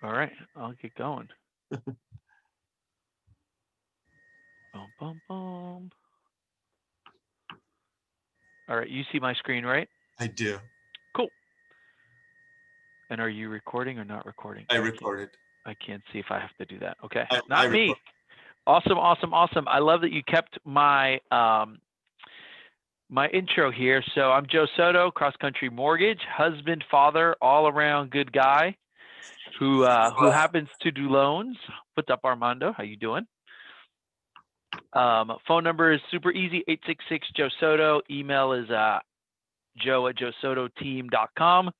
All right, I'll get going. Boom, boom, boom. All right, you see my screen, right? I do. Cool. And are you recording or not recording? I recorded. I can't see if I have to do that. Okay, I not record. me. Awesome, awesome, awesome. I love that you kept my intro here. So I'm Joe Soto, cross country mortgage, husband, father, all around good guy who happens to do loans. What's up, Armando? How you doing? Phone number is super easy, 866 Joe Soto. Email is joe@joesototeam.com.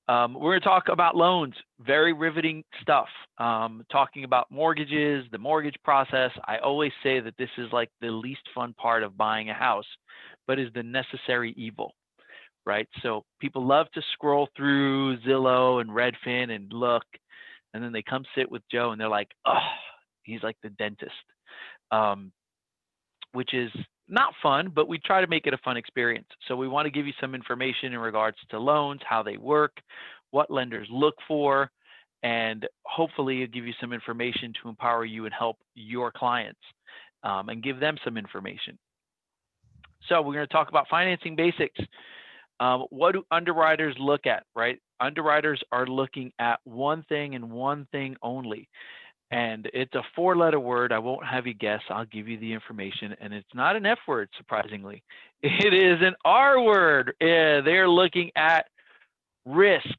We're going to talk about loans, very riveting stuff. Talking about mortgages, the mortgage process. I always say that this is like the least fun part of buying a house, but is the necessary evil, right? So people love to scroll through Zillow and Redfin and look, and then they come sit with Joe and they're like, oh, he's like the dentist, um, which is not fun, but we try to make it a fun experience. So we want to give you some information in regards to loans, how they work, what lenders look for, and hopefully give you some information to empower you and help your clients and give them some information. So we're going to talk about financing basics. What do underwriters look at, right? Underwriters are looking at one thing and one thing only. And it's a four-letter word. I won't have you guess. I'll give you the information. And it's not an F word, surprisingly. It is an R word. Yeah, they're looking at risk.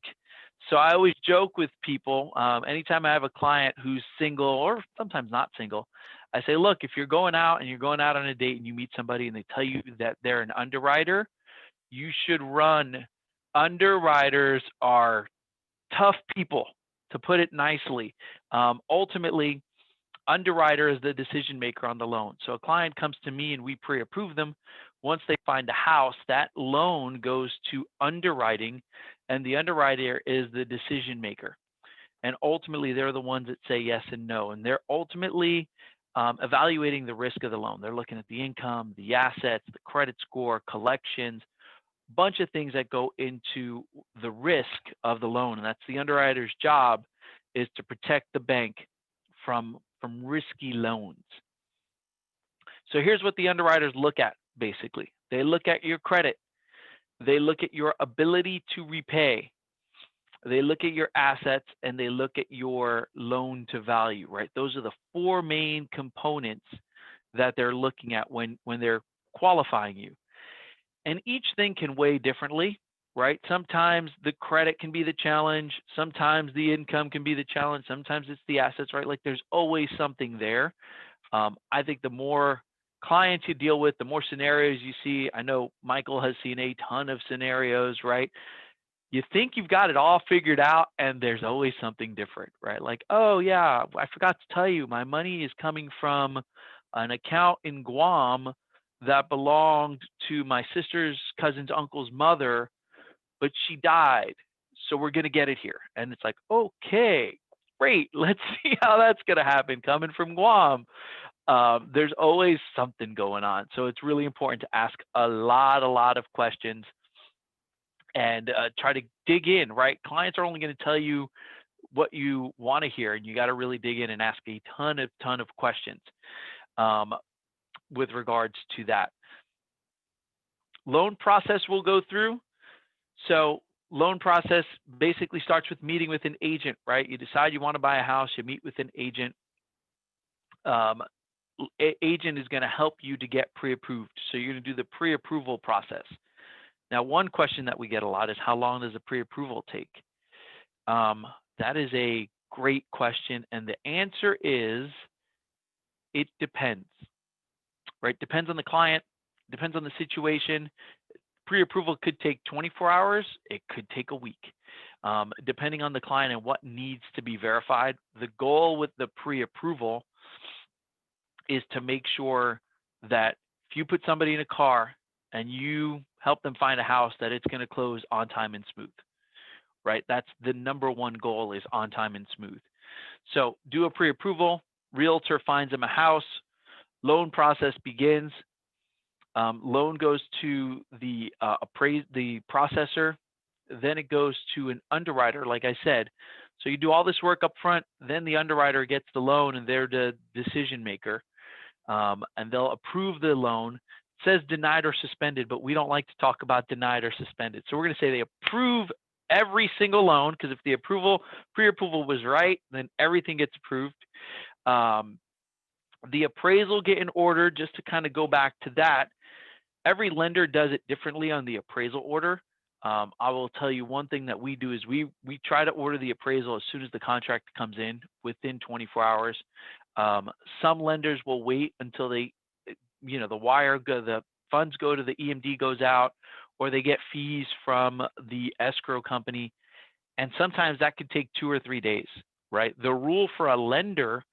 So I always joke with people, anytime I have a client who's single or sometimes not single, I say, look, if you're going out and you're going out on a date and you meet somebody and they tell you that they're an underwriter, you should run. Underwriters are tough people, to put it nicely. Ultimately, underwriter is the decision maker on the loan. So a client comes to me and we pre-approve them. Once they find a house, that loan goes to underwriting, and the underwriter is the decision maker. And ultimately, they're the ones that say yes and no. And they're ultimately evaluating the risk of the loan. They're looking at the income, the assets, the credit score, collections, bunch of things that go into the risk of the loan, and that's the underwriter's job, is to protect the bank from risky loans. So here's what the underwriters look at basically. They look at your credit, they look at your ability to repay, they look at your assets, and they look at your loan to value, right? Those are the four main components that they're looking at when they're qualifying you. And each thing can weigh differently, right? Sometimes the credit can be the challenge, sometimes the income can be the challenge, sometimes it's the assets, right? Like there's always something there. I think the more clients you deal with, the more scenarios you see. I know Michael has seen a ton of scenarios, right? You think you've got it all figured out, and there's always something different, right? Like, oh yeah, I forgot to tell you, my money is coming from an account in Guam that belonged to my sister's cousin's uncle's mother, but she died. So we're gonna get it here. And it's like, okay, great. Let's see how that's gonna happen coming from Guam. There's always something going on. So it's really important to ask a lot of questions and try to dig in, right? Clients are only going to tell you what you want to hear, and you got to really dig in and ask a ton of questions um, with regards to that. Loan process we'll go through. So loan process basically starts with meeting with an agent, right? You decide you want to buy a house, you meet with an agent. Um, Agent is going to help you to get pre-approved. So you're going to do the pre-approval process. Now, one question that we get a lot is how long does a pre-approval take? That is a great question, and the answer is it depends, right? Depends on the client, depends on the situation. Pre-approval could take 24 hours, it could take a week, depending on the client and what needs to be verified. The goal with the pre-approval is to make sure that if you put somebody in a car and you help them find a house, that it's going to close on time and smooth, right? That's the number one goal, is on time and smooth. So do a pre-approval, realtor finds them a house, loan process begins, loan goes to the processor, then it goes to an underwriter, like I said. So you do all this work up front, then the underwriter gets the loan and they're the decision maker, and they'll approve the loan. It says denied or suspended, but we don't like to talk about denied or suspended. So we're going to say they approve every single loan, because if the pre-approval was right, then everything gets approved. The appraisal getting ordered, just to kind of go back to that, every lender does it differently on the appraisal order. I will tell you one thing that we do is we try to order the appraisal as soon as the contract comes in, within 24 hours. Some lenders will wait until the funds go to the EMD goes out, or they get fees from the escrow company. And sometimes that could take 2 or 3 days, right? The rule for a lender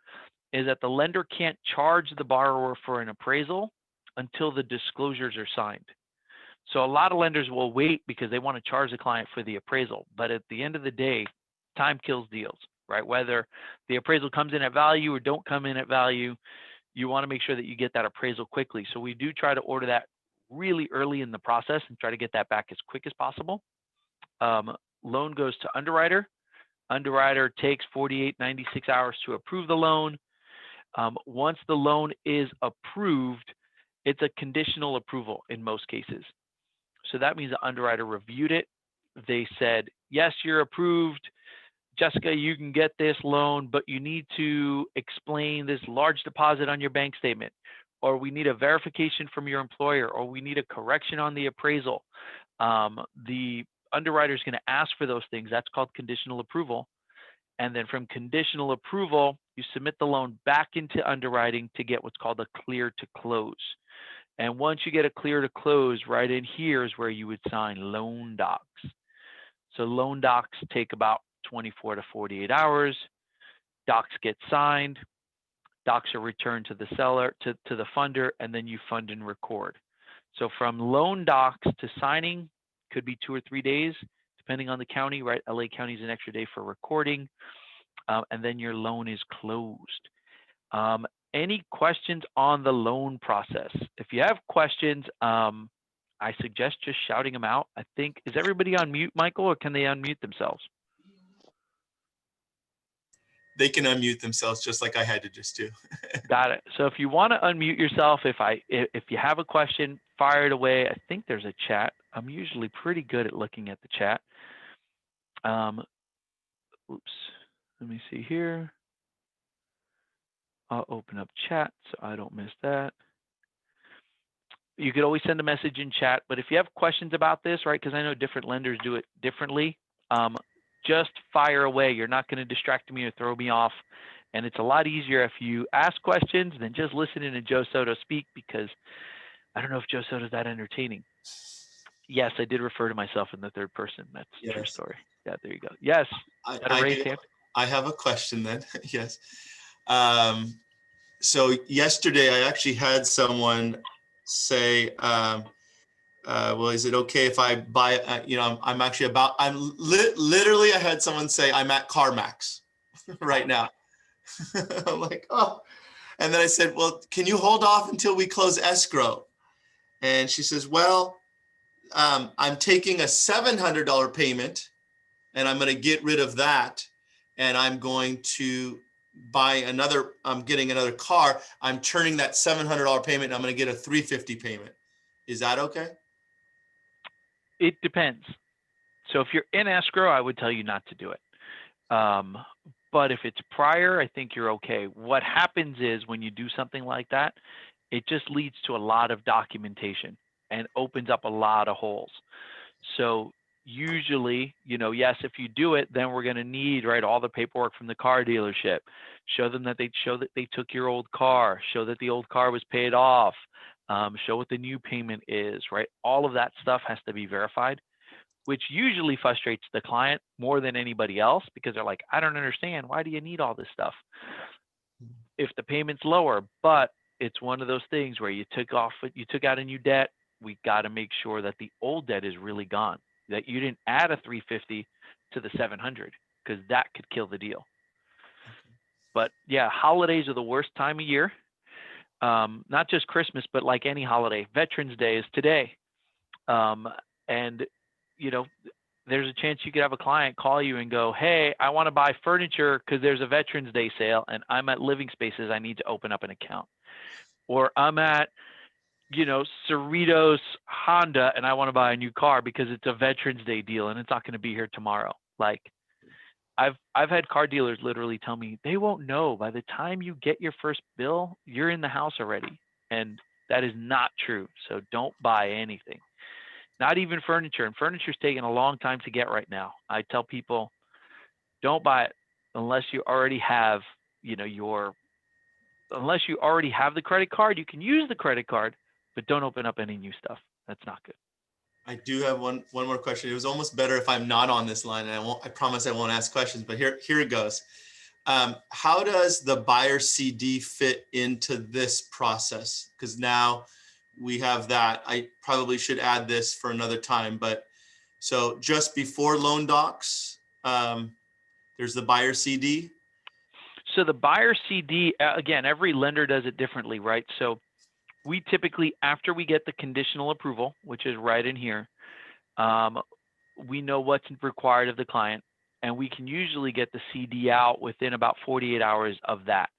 is that the lender can't charge the borrower for an appraisal until the disclosures are signed. So a lot of lenders will wait because they want to charge the client for the appraisal. But at the end of the day, time kills deals, right? Whether the appraisal comes in at value or don't come in at value, you want to make sure that you get that appraisal quickly. So we do try to order that really early in the process and try to get that back as quick as possible. Loan goes to underwriter. Underwriter takes 48, 96 hours to approve the loan. Once the loan is approved, it's a conditional approval in most cases. So that means the underwriter reviewed it. They said, yes, you're approved. Jessica, you can get this loan, but you need to explain this large deposit on your bank statement, or we need a verification from your employer, or we need a correction on the appraisal. The underwriter is going to ask for those things. That's called conditional approval. And then from conditional approval, you submit the loan back into underwriting to get what's called a clear to close. And once you get a clear to close, right in here is where you would sign loan docs. So loan docs take about 24 to 48 hours. Docs get signed. Docs are returned to the seller, to the funder, and then you fund and record. So from loan docs to signing could be 2 or 3 days, depending on the county, right? LA County is an extra day for recording, and then your loan is closed. Any questions on the loan process? If you have questions, I suggest just shouting them out. I think, is everybody on mute, Michael, or can they unmute themselves? They can unmute themselves just like I had to just do. Got it. So if you want to unmute yourself, if you have a question, fire it away. I think there's a chat. I'm usually pretty good at looking at the chat. Oops. Let me see here. I'll open up chat so I don't miss that. You could always send a message in chat, but if you have questions about this, right, because I know different lenders do it differently, just fire away. You're not going to distract me or throw me off. And it's a lot easier if you ask questions than just listening to Joe Soto speak, because I don't know if Joe Soto is that entertaining. Yes, I did refer to myself in the third person. That's a true story. Yeah, there you go. Yes. I have a question then. Yes. So yesterday I actually had someone say, well, is it okay if I buy, literally I had someone say, I'm at CarMax right now. I'm like, oh. And then I said, well, can you hold off until we close escrow? And she says, well, I'm taking a $700 payment and I'm going to get rid of that. And I'm going to I'm getting another car. I'm turning that $700 payment and I'm going to get a $350 payment. Is that okay? It depends. So if you're in escrow, I would tell you not to do it. But if it's prior, I think you're okay. What happens is when you do something like that, it just leads to a lot of documentation and opens up a lot of holes. So usually, yes, if you do it, then we're going to need, right, all the paperwork from the car dealership. Show that they took your old car. Show that the old car was paid off. Show what the new payment is, right? All of that stuff has to be verified, which usually frustrates the client more than anybody else, because they're like, I don't understand. Why do you need all this stuff if the payment's lower? But it's one of those things where you took out a new debt. We got to make sure that the old debt is really gone, that you didn't add a 350 to the 700, because that could kill the deal. But yeah, holidays are the worst time of year. Not just Christmas, but like any holiday. Veterans Day is today. And there's a chance you could have a client call you and go, hey, I want to buy furniture because there's a Veterans Day sale and I'm at Living Spaces. I need to open up an account. Or I'm at, Cerritos Honda and I want to buy a new car because it's a Veterans Day deal and it's not going to be here tomorrow. Like, I've had car dealers literally tell me they won't know by the time you get your first bill, you're in the house already. And that is not true. So don't buy anything. Not even furniture. And furniture's taking a long time to get right now. I tell people, don't buy it unless you already have, unless you already have the credit card. You can use the credit card, but don't open up any new stuff. That's not good. I do have one more question. It was almost better if I'm not on this line, and I promise I won't ask questions, but here it goes. How does the buyer CD fit into this process? Because now we have that. I probably should add this for another time, but so just before loan docs, there's the buyer CD. So the buyer CD, again, every lender does it differently, right? So we typically, after we get the conditional approval, which is right in here, we know what's required of the client, and we can usually get the CD out within about 48 hours of that.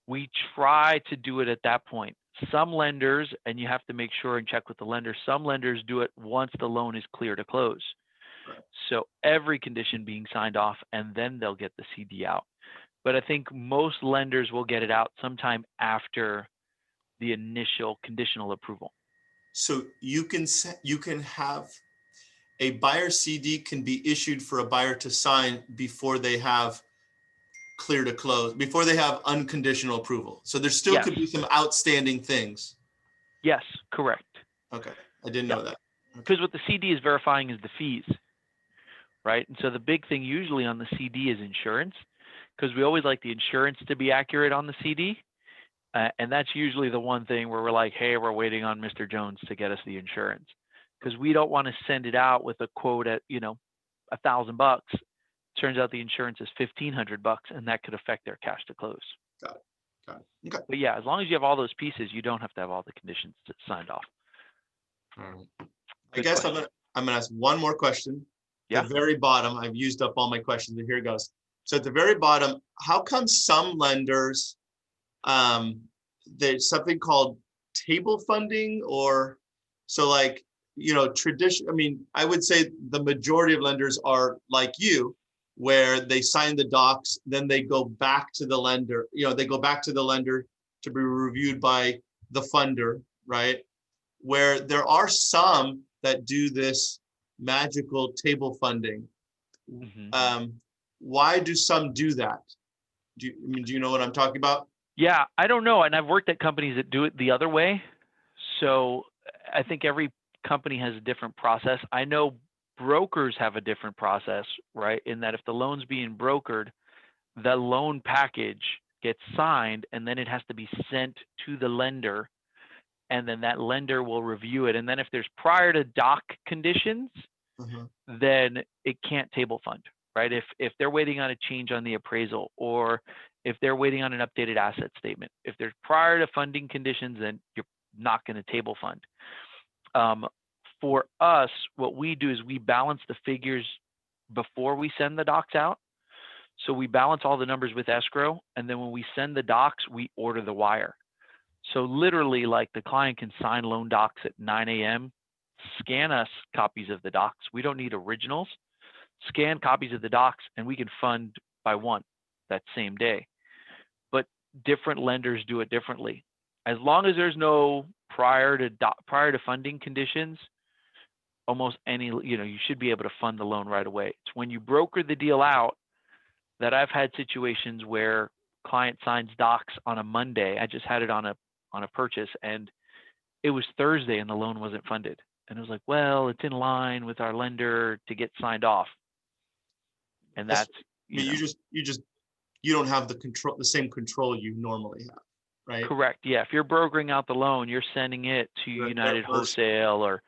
We try to do it at that point. Some lenders, and you have to make sure and check with the lender, some lenders do it once the loan is clear to close. Right. So every condition being signed off, and then they'll get the CD out. But I think most lenders will get it out sometime after the initial conditional approval. So you can have a buyer CD can be issued for a buyer to sign before they have clear to close, before they have unconditional approval. So there still could be some outstanding things. Yes, correct. Okay, I didn't know that. Because what the CD is verifying is the fees, right? And so the big thing usually on the CD is insurance, because we always like the insurance to be accurate on the CD. And that's usually the one thing where we're like, hey, we're waiting on Mr. Jones to get us the insurance, because we don't want to send it out with a quote at, $1,000. Turns out the insurance is $1,500, and that could affect their cash to close. Got it. Okay. But yeah, as long as you have all those pieces, you don't have to have all the conditions signed off. All right. I guess I'm gonna ask one more question. Yeah. At the very bottom, I've used up all my questions, but here it goes. So at the very bottom, how come some lenders, there's something called table funding, or so like, tradition. I mean, I would say the majority of lenders are like you, where they sign the docs, then they go back to the lender, to be reviewed by the funder, right? Where there are some that do this magical table funding. Mm-hmm. Why do some do that? Do you know what I'm talking about? Yeah, I don't know. And I've worked at companies that do it the other way. So I think every company has a different process. I know brokers have a different process, right? In that if the loan's being brokered, the loan package gets signed and then it has to be sent to the lender, and then that lender will review it. And then if there's prior to doc conditions, then it can't table fund, right? If they're waiting on a change on the appraisal, or if they're waiting on an updated asset statement, if there's prior to funding conditions, then you're not going to table fund. For us, what we do is we balance the figures before we send the docs out. So we balance all the numbers with escrow, and then when we send the docs, we order the wire. So literally, like, the client can sign loan docs at 9 a.m., scan us copies of the docs. We don't need originals. Scan copies of the docs, and we can fund by 1 that same day. But different lenders do it differently. As long as there's no prior to funding conditions, almost any, you should be able to fund the loan right away. It's when you broker the deal out that I've had situations where client signs docs on a Monday. I just had it on a purchase, and it was Thursday and the loan wasn't funded. And it was like, well, it's in line with our lender to get signed off. And that's, you don't have the same control you normally have, right? Correct. Yeah. If you're brokering out the loan, you're sending it to United Wholesale or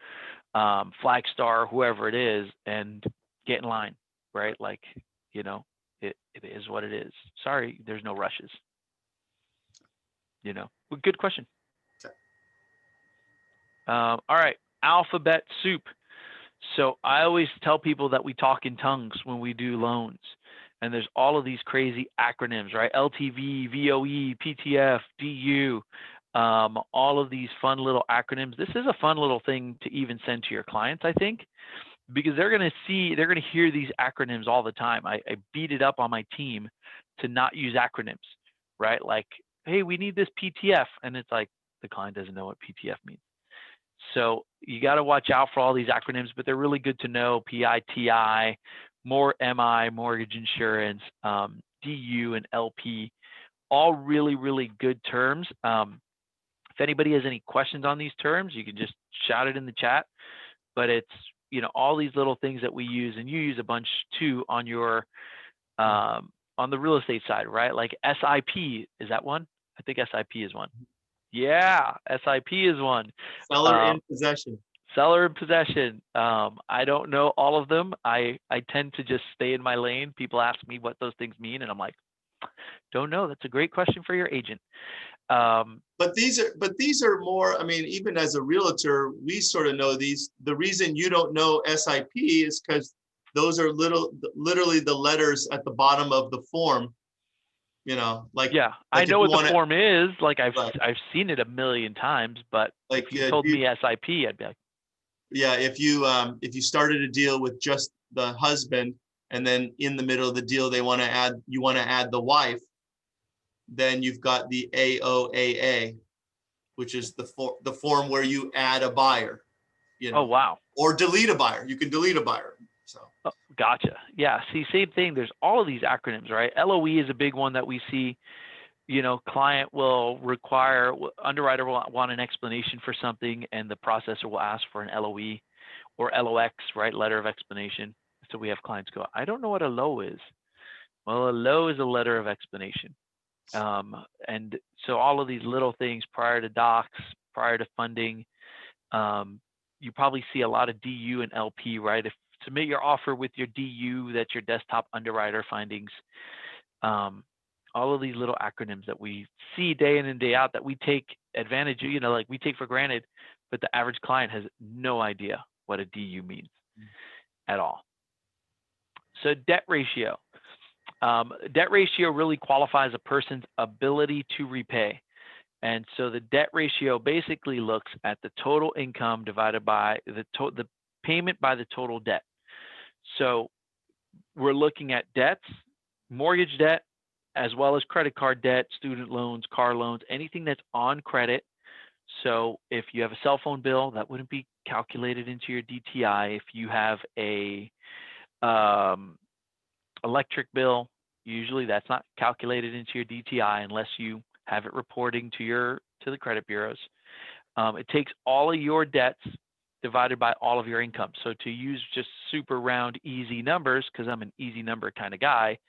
Flagstar, whoever it is, and get in line, right? Like, it is what it is. Sorry, there's no rushes. Well, good question. Okay. All right. Alphabet soup. So I always tell people that we talk in tongues when we do loans. And there's all of these crazy acronyms, right? LTV, VOE, PTF, DU, all of these fun little acronyms. This is a fun little thing to even send to your clients, I think, because they're going to hear these acronyms all the time. I beat it up on my team to not use acronyms, right? Like, hey, we need this PTF. And it's like, the client doesn't know what PTF means. So you got to watch out for all these acronyms, but they're really good to know. PITI, more MI, mortgage insurance, DU, and LP, all really, really good terms. If anybody has any questions on these terms, you can just shout it in the chat. But it's, all these little things that we use, and you use a bunch too on your on the real estate side, right? Like SIP, is that one? I think SIP is one. Yeah, SIP is one. Seller in possession. Seller in possession. I don't know all of them. I tend to just stay in my lane. People ask me what those things mean, and I'm like, don't know. That's a great question for your agent. But these are more, I mean, even as a realtor, we sort of know these. The reason you don't know SIP is because those are literally the letters at the bottom of the form. Like, yeah, I know what the form is. Like I've seen it a million times, but like if you told me SIP, I'd be like, yeah, if you started a deal with just the husband, and then in the middle of the deal you want to add the wife, then you've got the AOAA, which is the form where you add a buyer. Oh wow. Or delete a buyer. You can delete a buyer. So. Oh, gotcha. Yeah. See, same thing. There's all of these acronyms, right? LOE is a big one that we see. Client will require, underwriter will want an explanation for something, and the processor will ask for an LOE or LOX, right? Letter of explanation. So we have clients go, I don't know what a LO is. Well, a LO is a letter of explanation. And so all of these little things prior to docs, prior to funding, you probably see a lot of DU and LP, right? If submit your offer with your DU, that's your desktop underwriter findings. All of these little acronyms that we see day in and day out that we take advantage of, like we take for granted, but the average client has no idea what a DU means at all. So debt ratio. Debt ratio really qualifies a person's ability to repay. And so the debt ratio basically looks at the total income divided by the payment by the total debt. So we're looking at debts, mortgage debt, as well as credit card debt, student loans, car loans, anything that's on credit. So if you have a cell phone bill, that wouldn't be calculated into your DTI. If you have a electric bill, usually that's not calculated into your DTI unless you have it reporting to the credit bureaus. It takes all of your debts divided by all of your income. So to use just super round, easy numbers, because I'm an easy number kind of guy,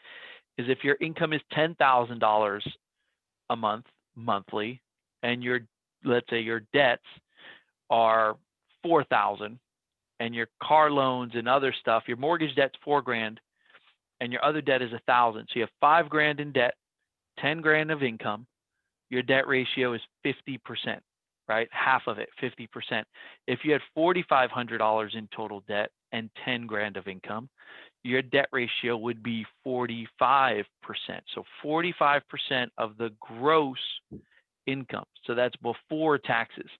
is if your income is $10,000 a month, monthly, and let's say your debts are $4,000, and your car loans and other stuff, your mortgage debt's $4,000, and your other debt is $1,000. So you have $5,000 in debt, $10,000 of income. Your debt ratio is 50%, right? Half of it, 50%. If you had $4,500 in total debt and $10,000 of income, your debt ratio would be 45%. So 45% of the gross income. So that's before taxes.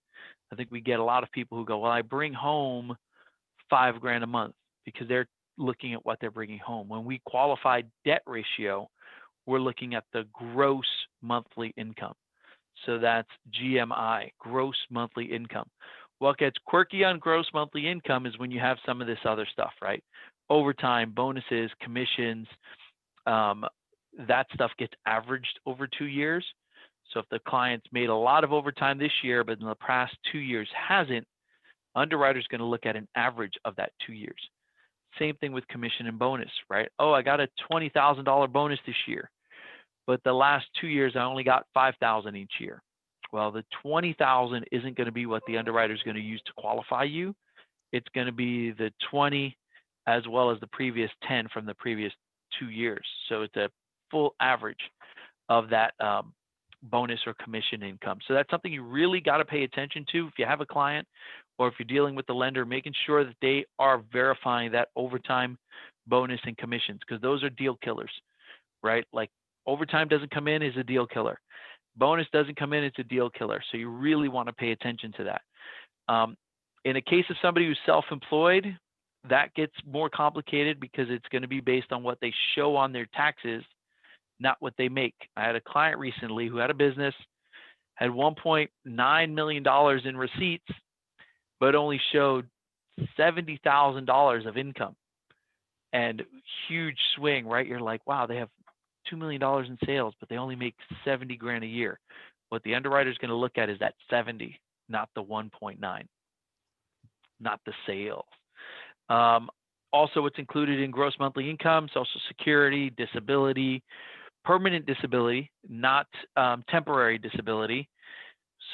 I think we get a lot of people who go, well, I bring home $5,000 a month, because they're looking at what they're bringing home. When we qualify debt ratio, we're looking at the gross monthly income. So that's GMI, gross monthly income. What gets quirky on gross monthly income is when you have some of this other stuff, right? Overtime, bonuses, commissions, that stuff gets averaged over 2 years. So if the client's made a lot of overtime this year, but in the past 2 years hasn't, underwriter's going to look at an average of that 2 years. Same thing with commission and bonus, right? Oh, I got a $20,000 bonus this year, but the last 2 years I only got $5,000 each year. Well, the $20,000 isn't going to be what the underwriter is going to use to qualify you. It's going to be the 20 as well as the previous 10 from the previous 2 years. So it's a full average of that bonus or commission income. So that's something you really got to pay attention to if you have a client or if you're dealing with the lender, making sure that they are verifying that overtime, bonus, and commissions, because those are deal killers, right? Like overtime doesn't come in is a deal killer. Bonus doesn't come in, it's a deal killer. So you really want to pay attention to that. In a case of somebody who's self-employed, that gets more complicated because it's going to be based on what they show on their taxes, not what they make. I had a client recently who had a business, had $1.9 million in receipts, but only showed $70,000 of income. And huge swing, right? You're like, wow, they have $2 million in sales, but they only make 70 grand a year. What the underwriter is going to look at is that 70, not the 1.9, not the sales. Also, what's included in gross monthly income: Social Security, disability, permanent disability, not temporary disability.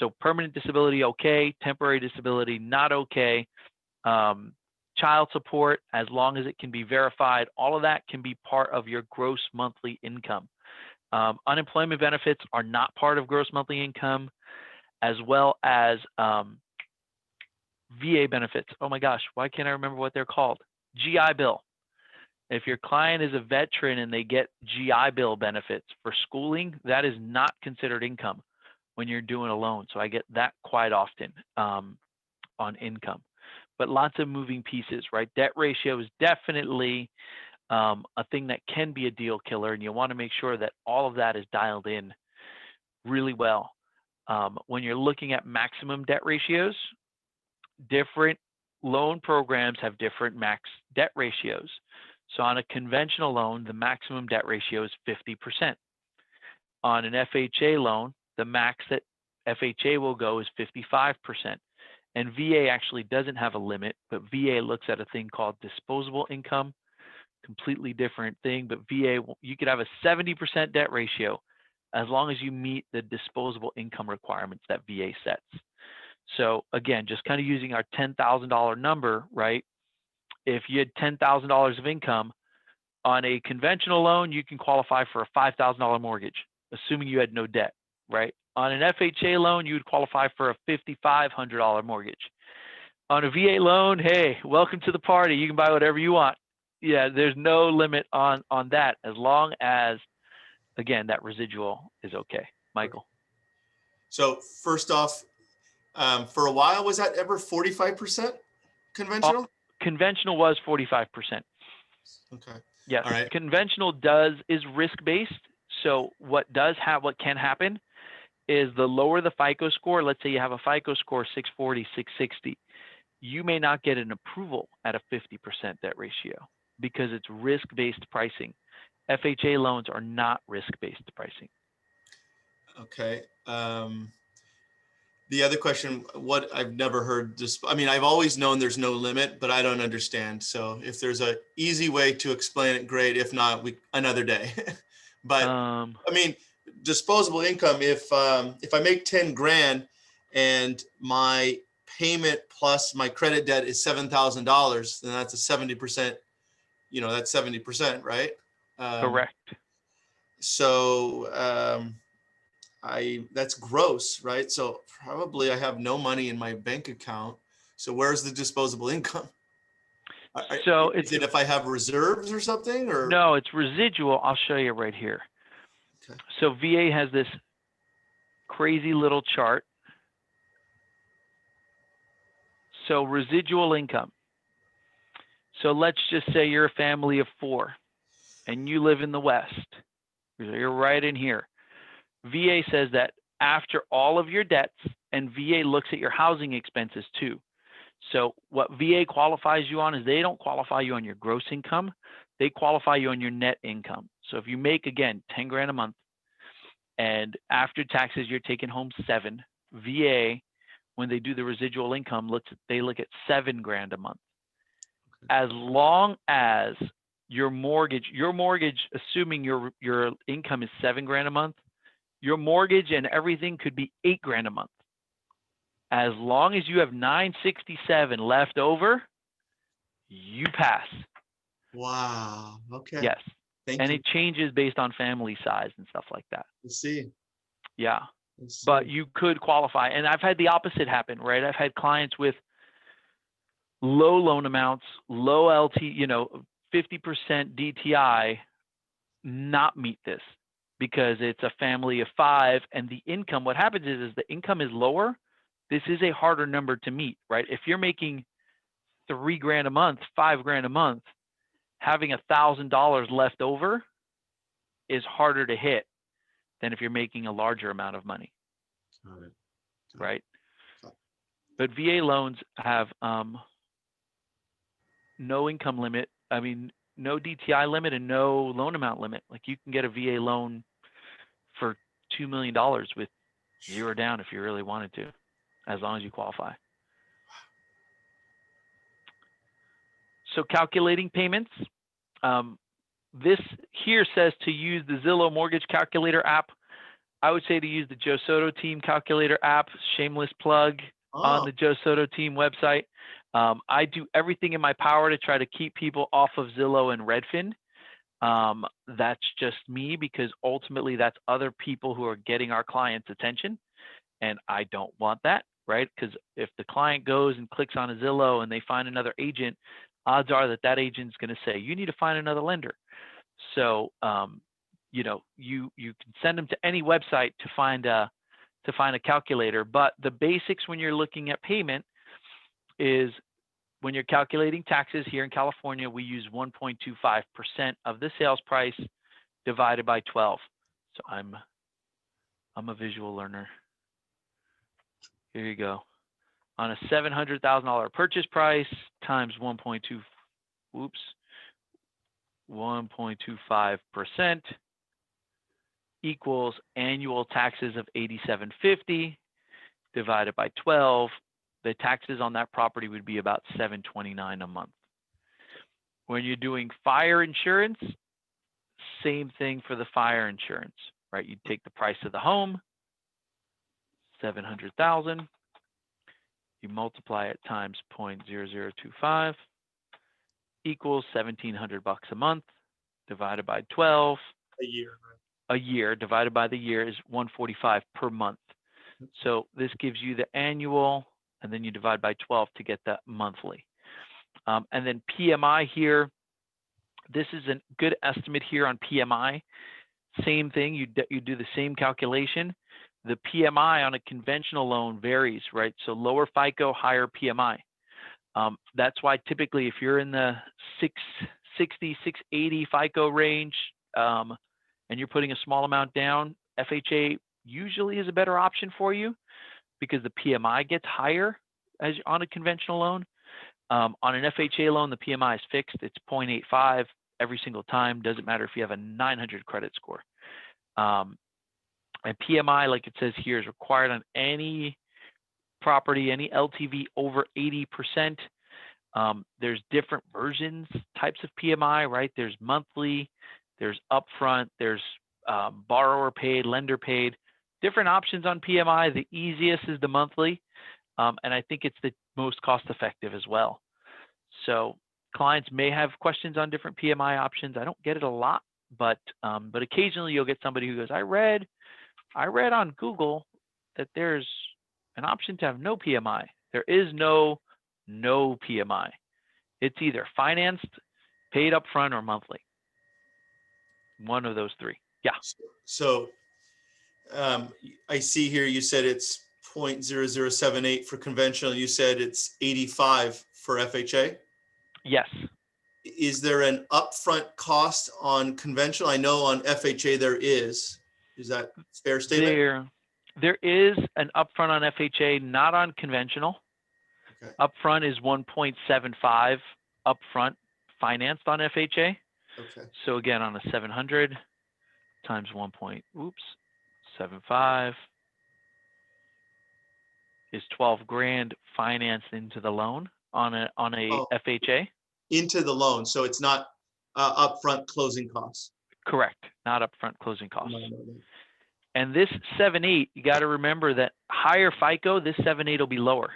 So permanent disability, okay. Temporary disability, not okay. Child support, as long as it can be verified, all of that can be part of your gross monthly income. Unemployment benefits are not part of gross monthly income, as well as VA benefits. Oh my gosh, why can't I remember what they're called? GI Bill. If your client is a veteran and they get GI Bill benefits for schooling, that is not considered income when you're doing a loan. So I get that quite often on income. But lots of moving pieces, right? Debt ratio is definitely a thing that can be a deal killer, and you want to make sure that all of that is dialed in really well. When you're looking at maximum debt ratios, different loan programs have different max debt ratios. So on a conventional loan, the maximum debt ratio is 50%. On an FHA loan, the max that FHA will go is 55%. And VA actually doesn't have a limit, but VA looks at a thing called disposable income, completely different thing. But VA, you could have a 70% debt ratio as long as you meet the disposable income requirements that VA sets. So again, just kind of using our $10,000 number, right? If you had $10,000 of income on a conventional loan, you can qualify for a $5,000 mortgage, assuming you had no debt, right? On an FHA loan, you would qualify for a $5,500 mortgage. On a VA loan, hey, welcome to the party. You can buy whatever you want. Yeah, there's no limit on that, as long as, again, that residual is okay. Michael. So first off, for a while, was that ever 45% conventional? Conventional was 45%. Okay. Yes. All right. Conventional is risk-based. So what can happen is the lower the FICO score, let's say you have a FICO score 640, 660, you may not get an approval at a 50% debt ratio because it's risk-based pricing. FHA loans are not risk-based pricing. Okay. The other question, what I've never heard, I've always known there's no limit, but I don't understand. So if there's an easy way to explain it, great. If not, another day. But disposable income, if I make 10 grand and my payment plus my credit debt is $7,000, then that's a 70%, that's 70%, right? Correct. So that's gross, right? So probably I have no money in my bank account. So where's the disposable income? So is it if I have reserves or something, or? No, it's residual. I'll show you right here. Okay. So VA has this crazy little chart. So residual income. So let's just say you're a family of 4 and you live in the West. You're right in here. VA says that after all of your debts, and VA looks at your housing expenses too. So what VA qualifies you on is they don't qualify you on your gross income. They qualify you on your net income. So if you make, again, 10 grand a month, and after taxes, you're taking home 7, VA, when they do the residual income, they look at 7 grand a month. Okay. As long as your mortgage, assuming your income is 7 grand a month, your mortgage and everything could be 8 grand a month. As long as you have 967 left over, you pass. Wow. Okay. Yes. Thank you. It changes based on family size and stuff like that. Let's see. Yeah. I see. But you could qualify. And I've had the opposite happen, right? I've had clients with low loan amounts, low LT, 50% DTI not meet this because it's a family of 5 and the income, what happens is the income is lower. This is a harder number to meet, right? If you're making $3,000 a month, $5,000 a month, having $1,000 left over is harder to hit than if you're making a larger amount of money. Got it. Right? Got it. But VA loans have no income limit. I mean, no DTI limit and no loan amount limit. Like you can get a VA loan for $2 million with 0 down if you really wanted to, as long as you qualify. So calculating payments. This here says to use the Zillow Mortgage Calculator app. I would say to use the Joe Soto Team Calculator app. Shameless plug on the Joe Soto Team website. I do everything in my power to try to keep people off of Zillow and Redfin. That's just me because ultimately that's other people who are getting our clients' attention, and I don't want that, right? Because if the client goes and clicks on a Zillow and they find another agent, odds are that that agent's going to say, you need to find another lender. So, you can send them to any website to find a calculator. But the basics when you're looking at payment is when you're calculating taxes here in California, we use 1.25% of the sales price divided by 12. So I'm a visual learner. Here you go. On a $700,000 purchase price times 1.25% equals annual taxes of $87.50 divided by 12. The taxes on that property would be about $729 a month. When you're doing fire insurance, same thing for the fire insurance, right? You take the price of the home, $700,000. You multiply it times 0.0025 equals $1,700 a month divided by 12. A year. Right? A year divided by the year is $145 per month. So this gives you the annual, and then you divide by 12 to get the monthly. And then PMI here, this is a good estimate here on PMI. Same thing, you do the same calculation. The PMI on a conventional loan varies, right? So lower FICO, higher PMI. That's why typically if you're in the 660, 680 FICO range, and you're putting a small amount down, FHA usually is a better option for you because the PMI gets higher as on a conventional loan. On an FHA loan, the PMI is fixed. It's 0.85 every single time. Doesn't matter if you have a 900 credit score. And PMI, like it says here, is required on any property, any LTV over 80%. There's different versions, types of PMI, right? There's monthly, there's upfront, there's borrower paid, lender paid, different options on PMI. The easiest is the monthly. And I think it's the most cost effective as well. So clients may have questions on different PMI options. I don't get it a lot, but occasionally you'll get somebody who goes, I read on Google that there's an option to have no PMI. There is no PMI. It's either financed, paid upfront, or monthly. One of those three. Yeah. So I see here you said it's 0.0078 for conventional. You said it's 85 for FHA. Yes. Is there an upfront cost on conventional? I know on FHA there is. Is that a fair statement? There is an upfront on FHA, not on conventional. Okay. Upfront is 1.75 upfront financed on FHA. Okay. So again, on a 700 times 1.75 is 12 grand financed into the loan on a FHA. Into the loan, so it's not upfront closing costs. Correct, not upfront closing costs. No. And this 7.8, you got to remember that higher FICO, this 7.8 will be lower,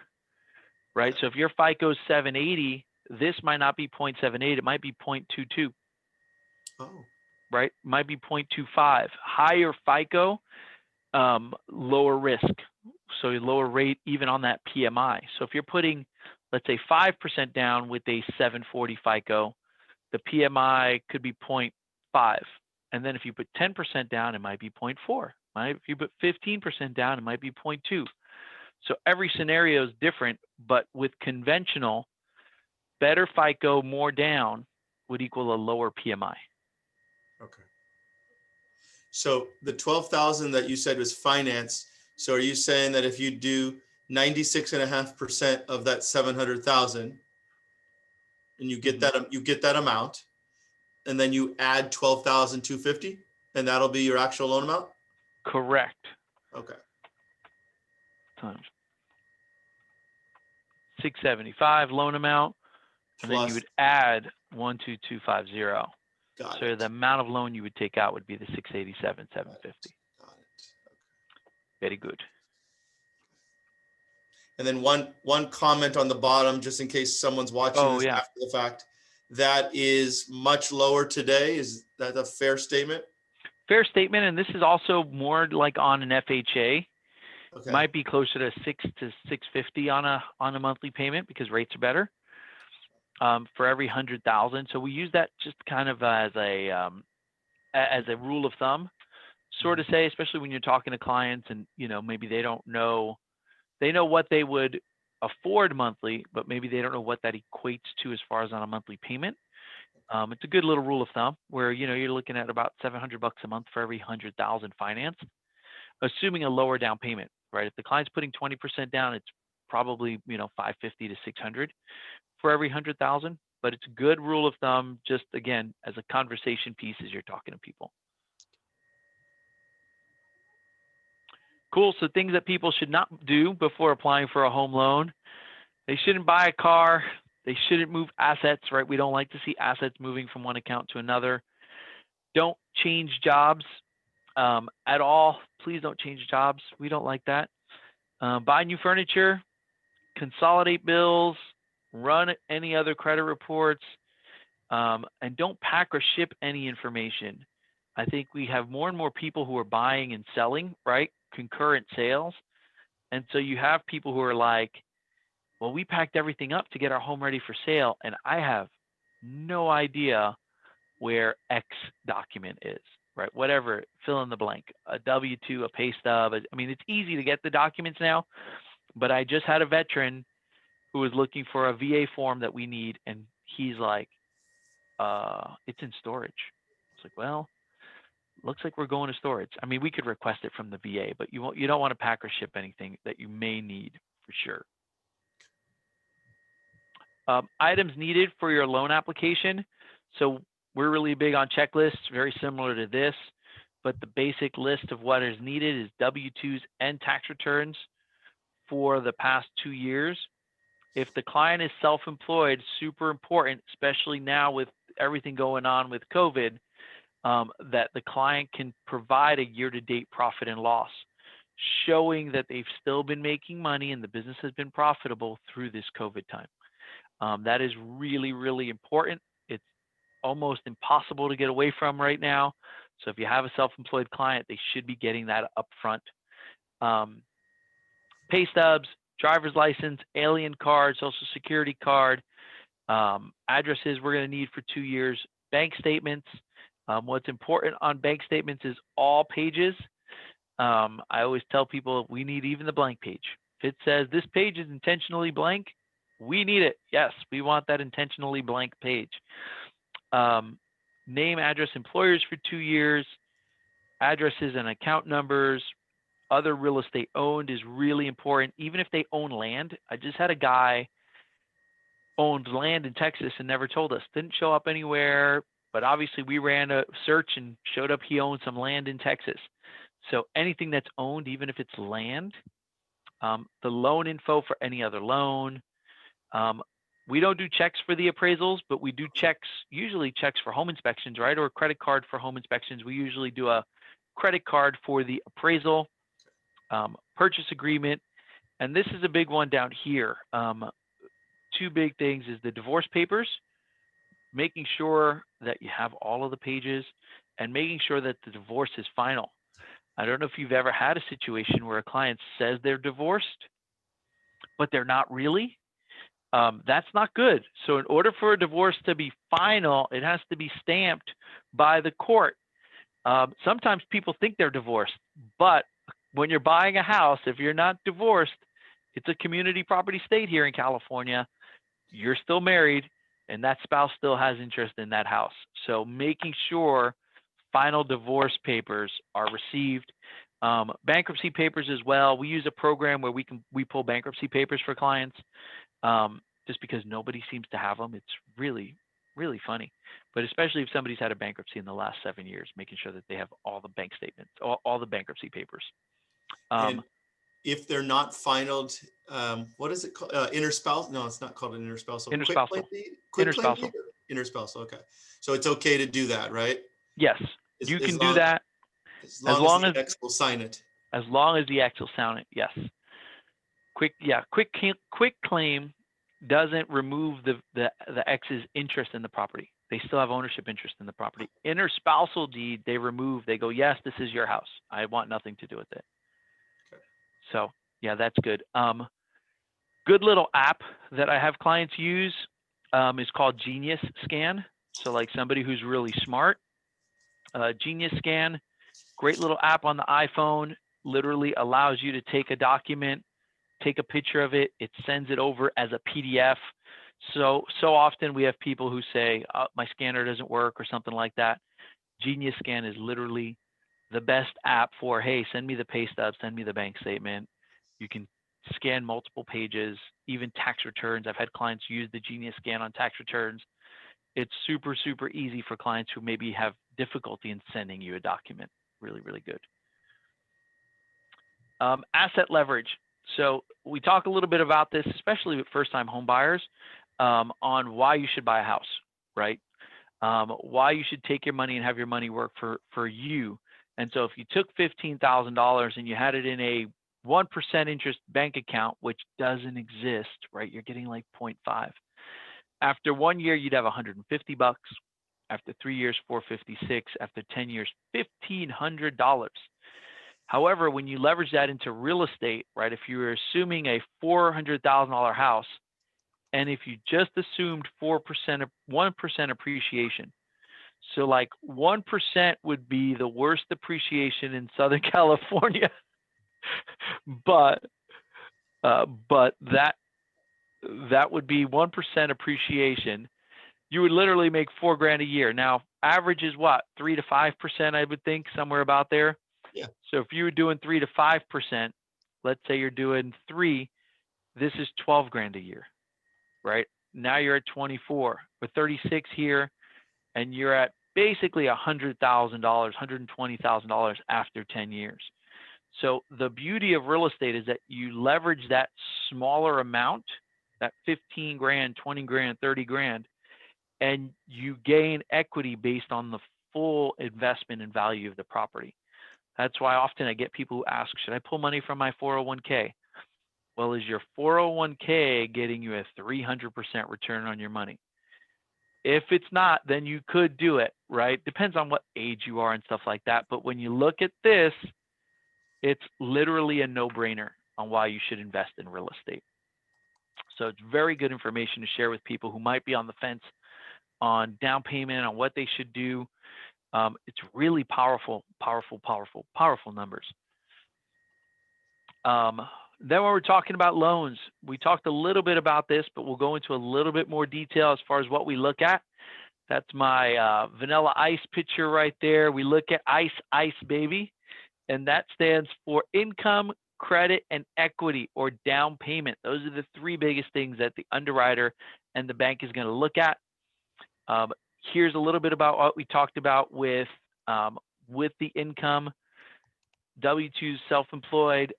right? So if your FICO is 780, this might not be 0.78, it might be 0.22. Oh. Right? Might be 0.25. Higher FICO, lower risk. So a lower rate even on that PMI. So if you're putting, let's say 5% down with a 740 FICO, the PMI could be 0.5. And then if you put 10% down, it might be 0.4. If you put 15% down, it might be 0.2. So every scenario is different, but with conventional, better FICO, more down would equal a lower PMI. Okay. So the 12,000 that you said was finance. So are you saying that if you do 96.5% of that 700,000 and you get that amount, and then you add 12,250 and that'll be your actual loan amount? Correct. Okay. Times 675 loan amount, and then you Plus, would add 12250. got So it. the amount of loan you would take out would be the 687 750. Got it. Very good. And then one comment on the bottom, just in case someone's watching this after the fact, that is much lower today. Is that a fair statement? Fair statement. And this is also more like on an FHA. Okay. Might be closer to 6 to 650 on a monthly payment because rates are better for every 100,000. So we use that just kind of as a rule of thumb, sort of say, especially when you're talking to clients and maybe they don't know. They know what they would afford monthly, but maybe they don't know what that equates to as far as on a monthly payment. It's a good little rule of thumb where you're looking at about $700 a month for every 100,000 financed, assuming a lower down payment, right? If the client's putting 20% down, it's probably 550 to 600 for every 100,000. But it's a good rule of thumb, just again as a conversation piece as you're talking to people. Cool. So things that people should not do before applying for a home loan. They shouldn't buy a car. They shouldn't move assets, right? We don't like to see assets moving from one account to another. Don't change jobs at all. Please don't change jobs. We don't like that. Buy new furniture, consolidate bills, run any other credit reports, and don't pack or ship any information. I think we have more and more people who are buying and selling, right? Concurrent sales. And so you have people who are like, well, we packed everything up to get our home ready for sale, and I have no idea where X document is, right? Whatever, fill in the blank, a W-2, a pay stub. I mean, it's easy to get the documents now, but I just had a veteran who was looking for a VA form that we need, and he's like, it's in storage. It's like, well, looks like we're going to storage. I mean, we could request it from the VA, but you don't want to pack or ship anything that you may need for sure. Items needed for your loan application. So we're really big on checklists, very similar to this, but the basic list of what is needed is W-2s and tax returns for the past 2 years. If the client is self-employed, super important, especially now with everything going on with COVID, that the client can provide a year-to-date profit and loss, showing that they've still been making money and the business has been profitable through this COVID time. That is really, really important. It's almost impossible to get away from right now. So if you have a self-employed client, they should be getting that up front. Pay stubs, driver's license, alien card, social security card, addresses we're going to need for 2 years, bank statements. What's important on bank statements is all pages. I always tell people we need even the blank page. If it says this page is intentionally blank, we need it. Yes, we want that intentionally blank page. Name, address, employers for 2 years, addresses and account numbers. Other real estate owned is really important, even if they own land. I just had a guy owned land in Texas and never told us. Didn't show up anywhere, but obviously we ran a search and showed up he owned some land in Texas. So anything that's owned, even if it's land, the loan info for any other loan. We don't do checks for the appraisals, but we do checks, usually checks for home inspections, right? Or a credit card for home inspections. We usually do a credit card for the appraisal, purchase agreement. And this is a big one down here. 2 big things is the divorce papers, making sure that you have all of the pages and making sure that the divorce is final. I don't know if you've ever had a situation where a client says they're divorced, but they're not really. That's not good. So in order for a divorce to be final, it has to be stamped by the court. Sometimes people think they're divorced, but when you're buying a house, if you're not divorced, it's a community property state here in California. You're still married, and that spouse still has interest in that house. So making sure final divorce papers are received. Bankruptcy papers as well. We use a program where we pull bankruptcy papers for clients, just because nobody seems to have them. It's really, really funny. But especially if somebody's had a bankruptcy in the last 7 years, making sure that they have all the bank statements, all the bankruptcy papers. And if they're not finalized, what is it called? Interspousal? No, it's not called an interspousal. Interspousal. Quick claim Interspousal. deed? Interspousal. Okay. So it's okay to do that, right? Yes, you can do that as long as the ex will sign it. As long as the ex will sign it. Yes. Quick claim doesn't remove the ex's interest in the property. They still have ownership interest in the property. Interspousal deed, they remove. They go, yes, this is your house. I want nothing to do with it. Okay. So yeah, that's good. Good little app that I have clients use is called Genius Scan. So like somebody who's really smart, Genius Scan, great little app on the iPhone, literally allows you to take a document, take a picture of it, it sends it over as a PDF. So often we have people who say, oh, my scanner doesn't work or something like that. Genius Scan is literally the best app for, hey, send me the pay stub, send me the bank statement. You can scan multiple pages, even tax returns. I've had clients use the Genius Scan on tax returns. It's super, super easy for clients who maybe have difficulty in sending you a document. Really, really good. Asset leverage. So we talk a little bit about this, especially with first-time home buyers, on why you should buy a house, right? Why you should take your money and have your money work for you. And so if you took $15,000 and you had it in a 1% interest bank account, which doesn't exist, right? You're getting like 0.5. After 1 year, you'd have $150. After 3 years, $456. After 10 years, $1,500. However, when you leverage that into real estate, right? If you were assuming a $400,000 house, and if you just assumed 1% appreciation, so like 1% would be the worst appreciation in Southern California, but that would be 1% appreciation. You would literally make $4,000 a year. Now, average is what, 3 to 5%, I would think, somewhere about there. Yeah. So if you were doing 3 to 5%, let's say you're doing 3, this is $12,000 a year, right? Now you're at 24 with 36 here, and you're at basically $100,000, $120,000 after 10 years. So the beauty of real estate is that you leverage that smaller amount, that $15,000, $20,000, $30,000, and you gain equity based on the full investment and value of the property. That's why often I get people who ask, should I pull money from my 401k? Well, is your 401k getting you a 300% return on your money? If it's not, then you could do it, right? Depends on what age you are and stuff like that. But when you look at this, it's literally a no-brainer on why you should invest in real estate. So it's very good information to share with people who might be on the fence on down payment, on what they should do. It's really powerful numbers. Then when we're talking about loans, we talked a little bit about this, but we'll go into a little bit more detail as far as what we look at. That's my vanilla ice picture right there. We look at ICE, baby, and that stands for income, credit, and equity, or down payment. Those are the three biggest things that the underwriter and the bank is going to look at. Here's a little bit about what we talked about with the income, W-2s, self-employed.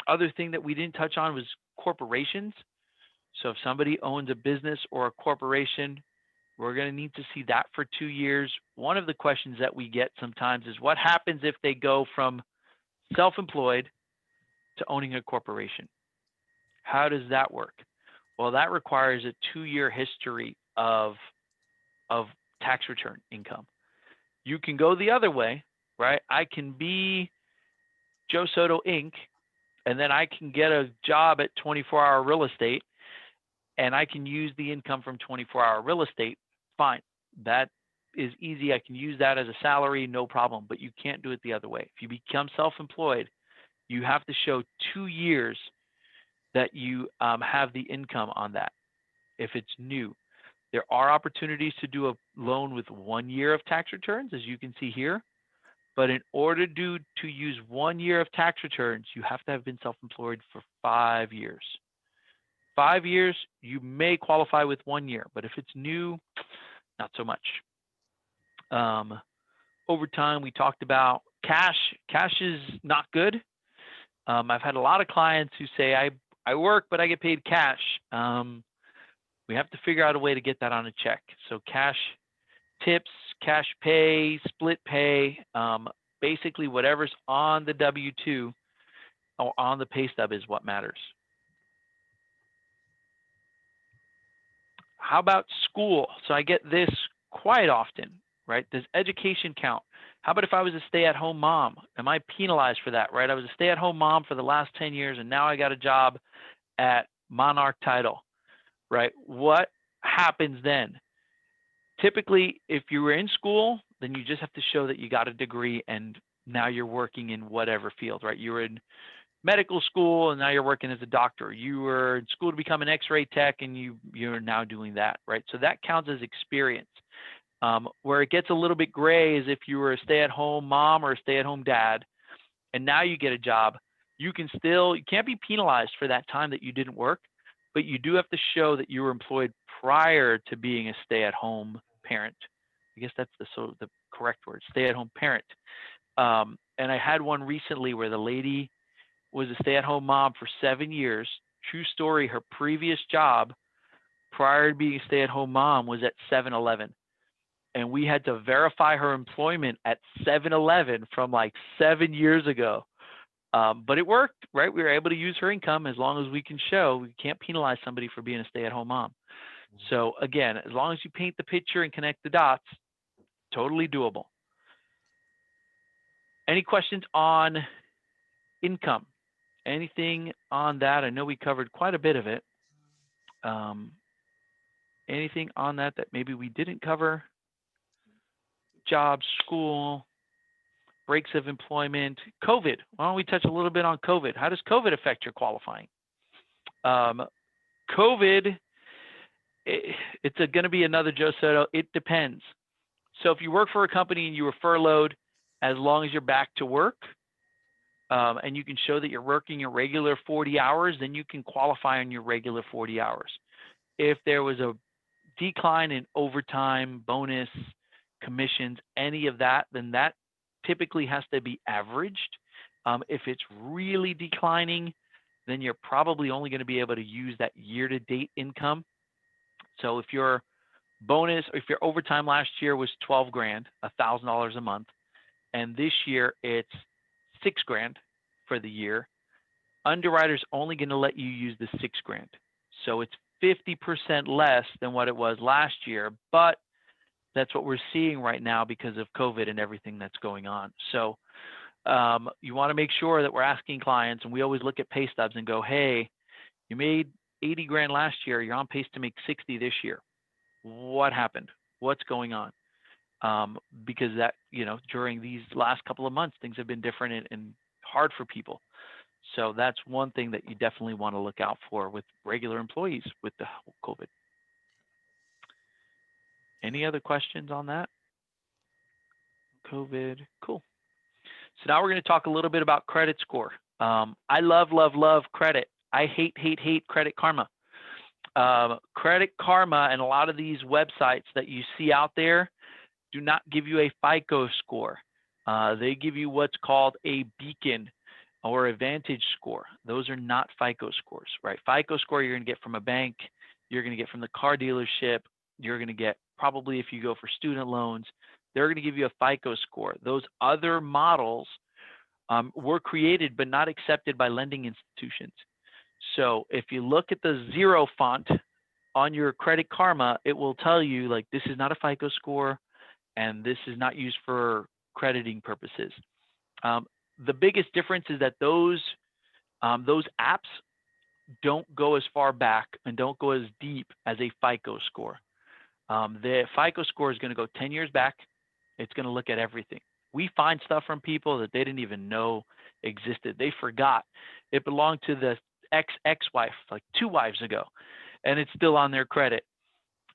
Other thing that we didn't touch on was corporations. So if somebody owns a business or a corporation, we're going to need to see that for 2 years. One of the questions that we get sometimes is what happens if they go from self-employed to owning a corporation? How does that work? Well, that requires a 2-year history of tax return income. You can go the other way, right? I can be Joe Soto Inc., and then I can get a job at 24-hour real estate, and I can use the income from 24-hour real estate, fine. That is easy. I can use that as a salary, no problem, but you can't do it the other way. If you become self-employed, you have to show 2 years that you have the income on that if it's new. There are opportunities to do a loan with 1 year of tax returns, as you can see here. But in order to use 1 year of tax returns, you have to have been self-employed for 5 years. 5 years, you may qualify with 1 year, but if it's new, not so much. Over time, we talked about cash. Cash is not good. I've had a lot of clients who say, I work, but I get paid cash. We have to figure out a way to get that on a check. So cash tips, cash pay, split pay, basically whatever's on the W-2 or on the pay stub is what matters. How about school? So I get this quite often, right? Does education count? How about if I was a stay-at-home mom? Am I penalized for that, right? I was a stay-at-home mom for the last 10 years, and now I got a job at Monarch Title, right? What happens then? Typically, if you were in school, then you just have to show that you got a degree and now you're working in whatever field, right? You were in medical school and now you're working as a doctor. You were in school to become an X-ray tech and you're now doing that, right? So that counts as experience. Where it gets a little bit gray is if you were a stay-at-home mom or a stay-at-home dad, and now you get a job, you can't be penalized for that time that you didn't work, but you do have to show that you were employed prior to being a stay-at-home parent. I guess that's the correct word, stay-at-home parent. And I had one recently where the lady was a stay-at-home mom for 7 years. True story, her previous job prior to being a stay-at-home mom was at 7-Eleven. And we had to verify her employment at 7-Eleven from like 7 years ago. But it worked, right? We were able to use her income as long as we can show. We can't penalize somebody for being a stay-at-home mom. So again, as long as you paint the picture and connect the dots, totally doable. Any questions on income? Anything on that? I know we covered quite a bit of it. Anything on that maybe we didn't cover? Jobs, school, breaks of employment, COVID. Why don't we touch a little bit on COVID? How does COVID affect your qualifying? COVID, it's going to be another Joe Soto. It depends. So if you work for a company and you were furloughed, as long as you're back to work and you can show that you're working your regular 40 hours, then you can qualify on your regular 40 hours. If there was a decline in overtime, bonus, commissions, any of that, then that typically has to be averaged. If it's really declining, then you're probably only going to be able to use that year-to-date income. So if your bonus, or if your overtime last year was 12 grand, $1,000 a month, and this year it's 6 grand for the year, underwriter's only going to let you use the 6 grand. So it's 50% less than what it was last year, but that's what we're seeing right now because of COVID and everything that's going on. So you want to make sure that we're asking clients, and we always look at pay stubs and go, hey, you made 80 grand last year, you're on pace to make 60 this year. What happened? What's going on? Because that, during these last couple of months, things have been different and hard for people. So that's one thing that you definitely want to look out for with regular employees with the COVID. Any other questions on that? COVID, cool. So now we're going to talk a little bit about credit score. I love credit. I hate Credit Karma. Credit Karma and a lot of these websites that you see out there do not give you a FICO score. They give you what's called a Beacon or a Vantage score. Those are not FICO scores, right? FICO score you're going to get from a bank, you're going to get from the car dealership, you're going to get probably if you go for student loans, they're going to give you a FICO score. Those other models were created but not accepted by lending institutions. So if you look at the 0 font on your Credit Karma, it will tell you like this is not a FICO score and this is not used for crediting purposes. the biggest difference is that those apps don't go as far back and don't go as deep as a FICO score. The FICO score is going to go 10 years back. It's going to look at everything. We find stuff from people that they didn't even know existed. They forgot it belonged to the ex-wife like 2 wives ago, and it's still on their credit.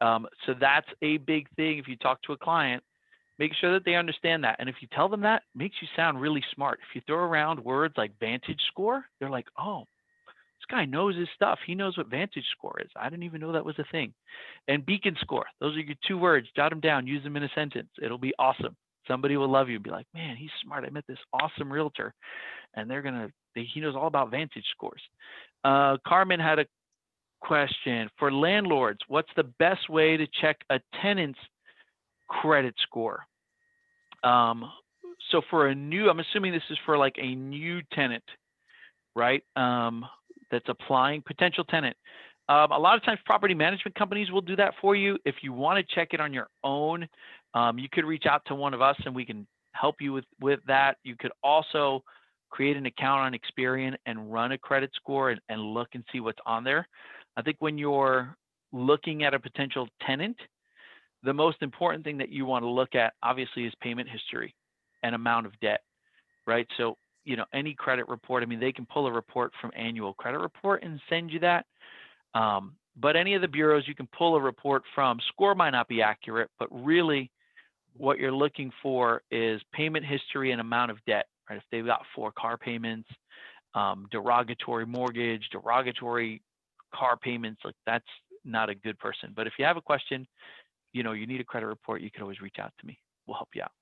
So that's a big thing. If you talk to a client, make sure that they understand that. And if you tell them that, it makes you sound really smart. If you throw around words like Vantage Score, they're like, oh, this guy knows his stuff. He knows what Vantage Score is. I didn't even know that was a thing. And Beacon Score. Those are your 2 words. Jot them down. Use them in a sentence. It'll be awesome. Somebody will love you and be like, man, he's smart. I met this awesome realtor, and he knows all about Vantage Scores. Carmen had a question. For landlords, what's the best way to check a tenant's credit score? So for I'm assuming this is for like a new tenant, right? That's applying, potential tenant. A lot of times property management companies will do that for you. If you want to check it on your own, you could reach out to one of us and we can help you with that. You could also create an account on Experian and run a credit score and look and see what's on there. I think when you're looking at a potential tenant, the most important thing that you want to look at obviously is payment history and amount of debt, right? So, any credit report, I mean, they can pull a report from annual credit report and send you that. But any of the bureaus you can pull a report from. Score might not be accurate, but really what you're looking for is payment history and amount of debt, right? If they've got 4 car payments, derogatory mortgage, derogatory car payments, like that's not a good person. But if you have a question, you need a credit report, you can always reach out to me. We'll help you out.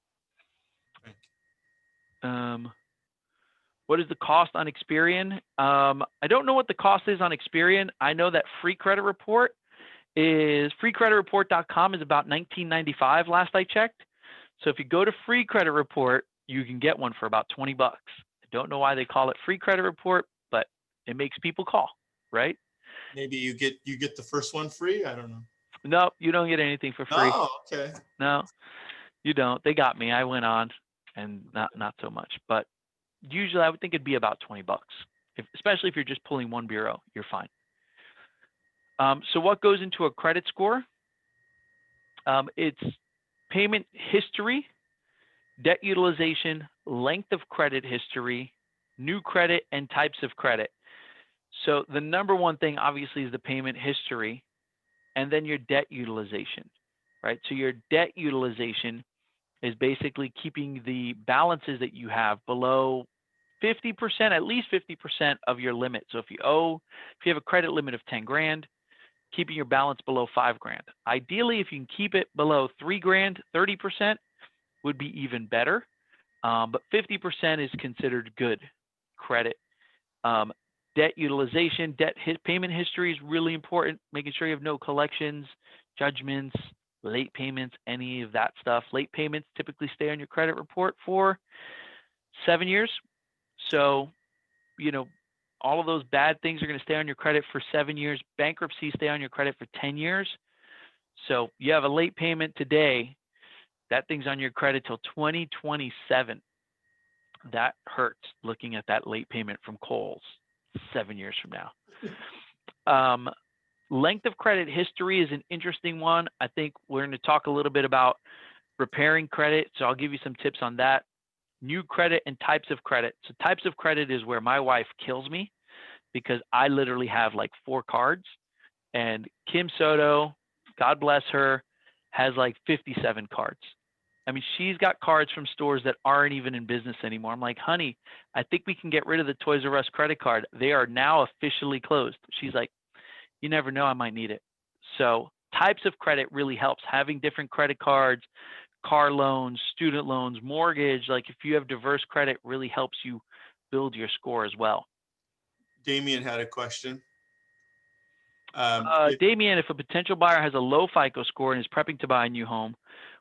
What is the cost on Experian? I don't know what the cost is on Experian. I know that free credit report is freecreditreport.com is about $19.95 last I checked. So if you go to free credit report, you can get one for about $20. I don't know why they call it free credit report, but it makes people call, right? Maybe you get the first one free. I don't know. No, you don't get anything for free. Oh, okay. No, you don't. They got me. I went on and not so much, but usually I would think it'd be about $20. Especially if you're just pulling one bureau, you're fine. So what goes into a credit score? It's payment history, debt utilization, length of credit history, new credit, and types of credit. So the number one thing obviously is the payment history, and then your debt utilization, right? So your debt utilization is basically keeping the balances that you have below 50%, at least 50% of your limit. So if you have a credit limit of 10 grand, keeping your balance below 5 grand. Ideally, if you can keep it below 3 grand, 30% would be even better. But 50% is considered good credit. Debt utilization, payment history is really important. Making sure you have no collections, judgments, late payments, any of that stuff. Late payments typically stay on your credit report for 7 years. So, all of those bad things are going to stay on your credit for 7 years. Bankruptcy stay on your credit for 10 years. So you have a late payment today, that thing's on your credit till 2027. That hurts looking at that late payment from Kohl's 7 years from now. Length of credit history is an interesting one. I think we're going to talk a little bit about repairing credit. So I'll give you some tips on that. New credit and types of credit. So types of credit is where my wife kills me because I literally have like 4 cards, and Kim Soto, God bless her, has like 57 cards. I mean, she's got cards from stores that aren't even in business anymore. I'm like, honey, I think we can get rid of the Toys R Us credit card. They are now officially closed. She's like, you never know, I might need it. So types of credit really helps. Having different credit cards, car loans, student loans, mortgage, like if you have diverse credit, really helps you build your score as well. Damien had a question. Damien, if a potential buyer has a low FICO score and is prepping to buy a new home,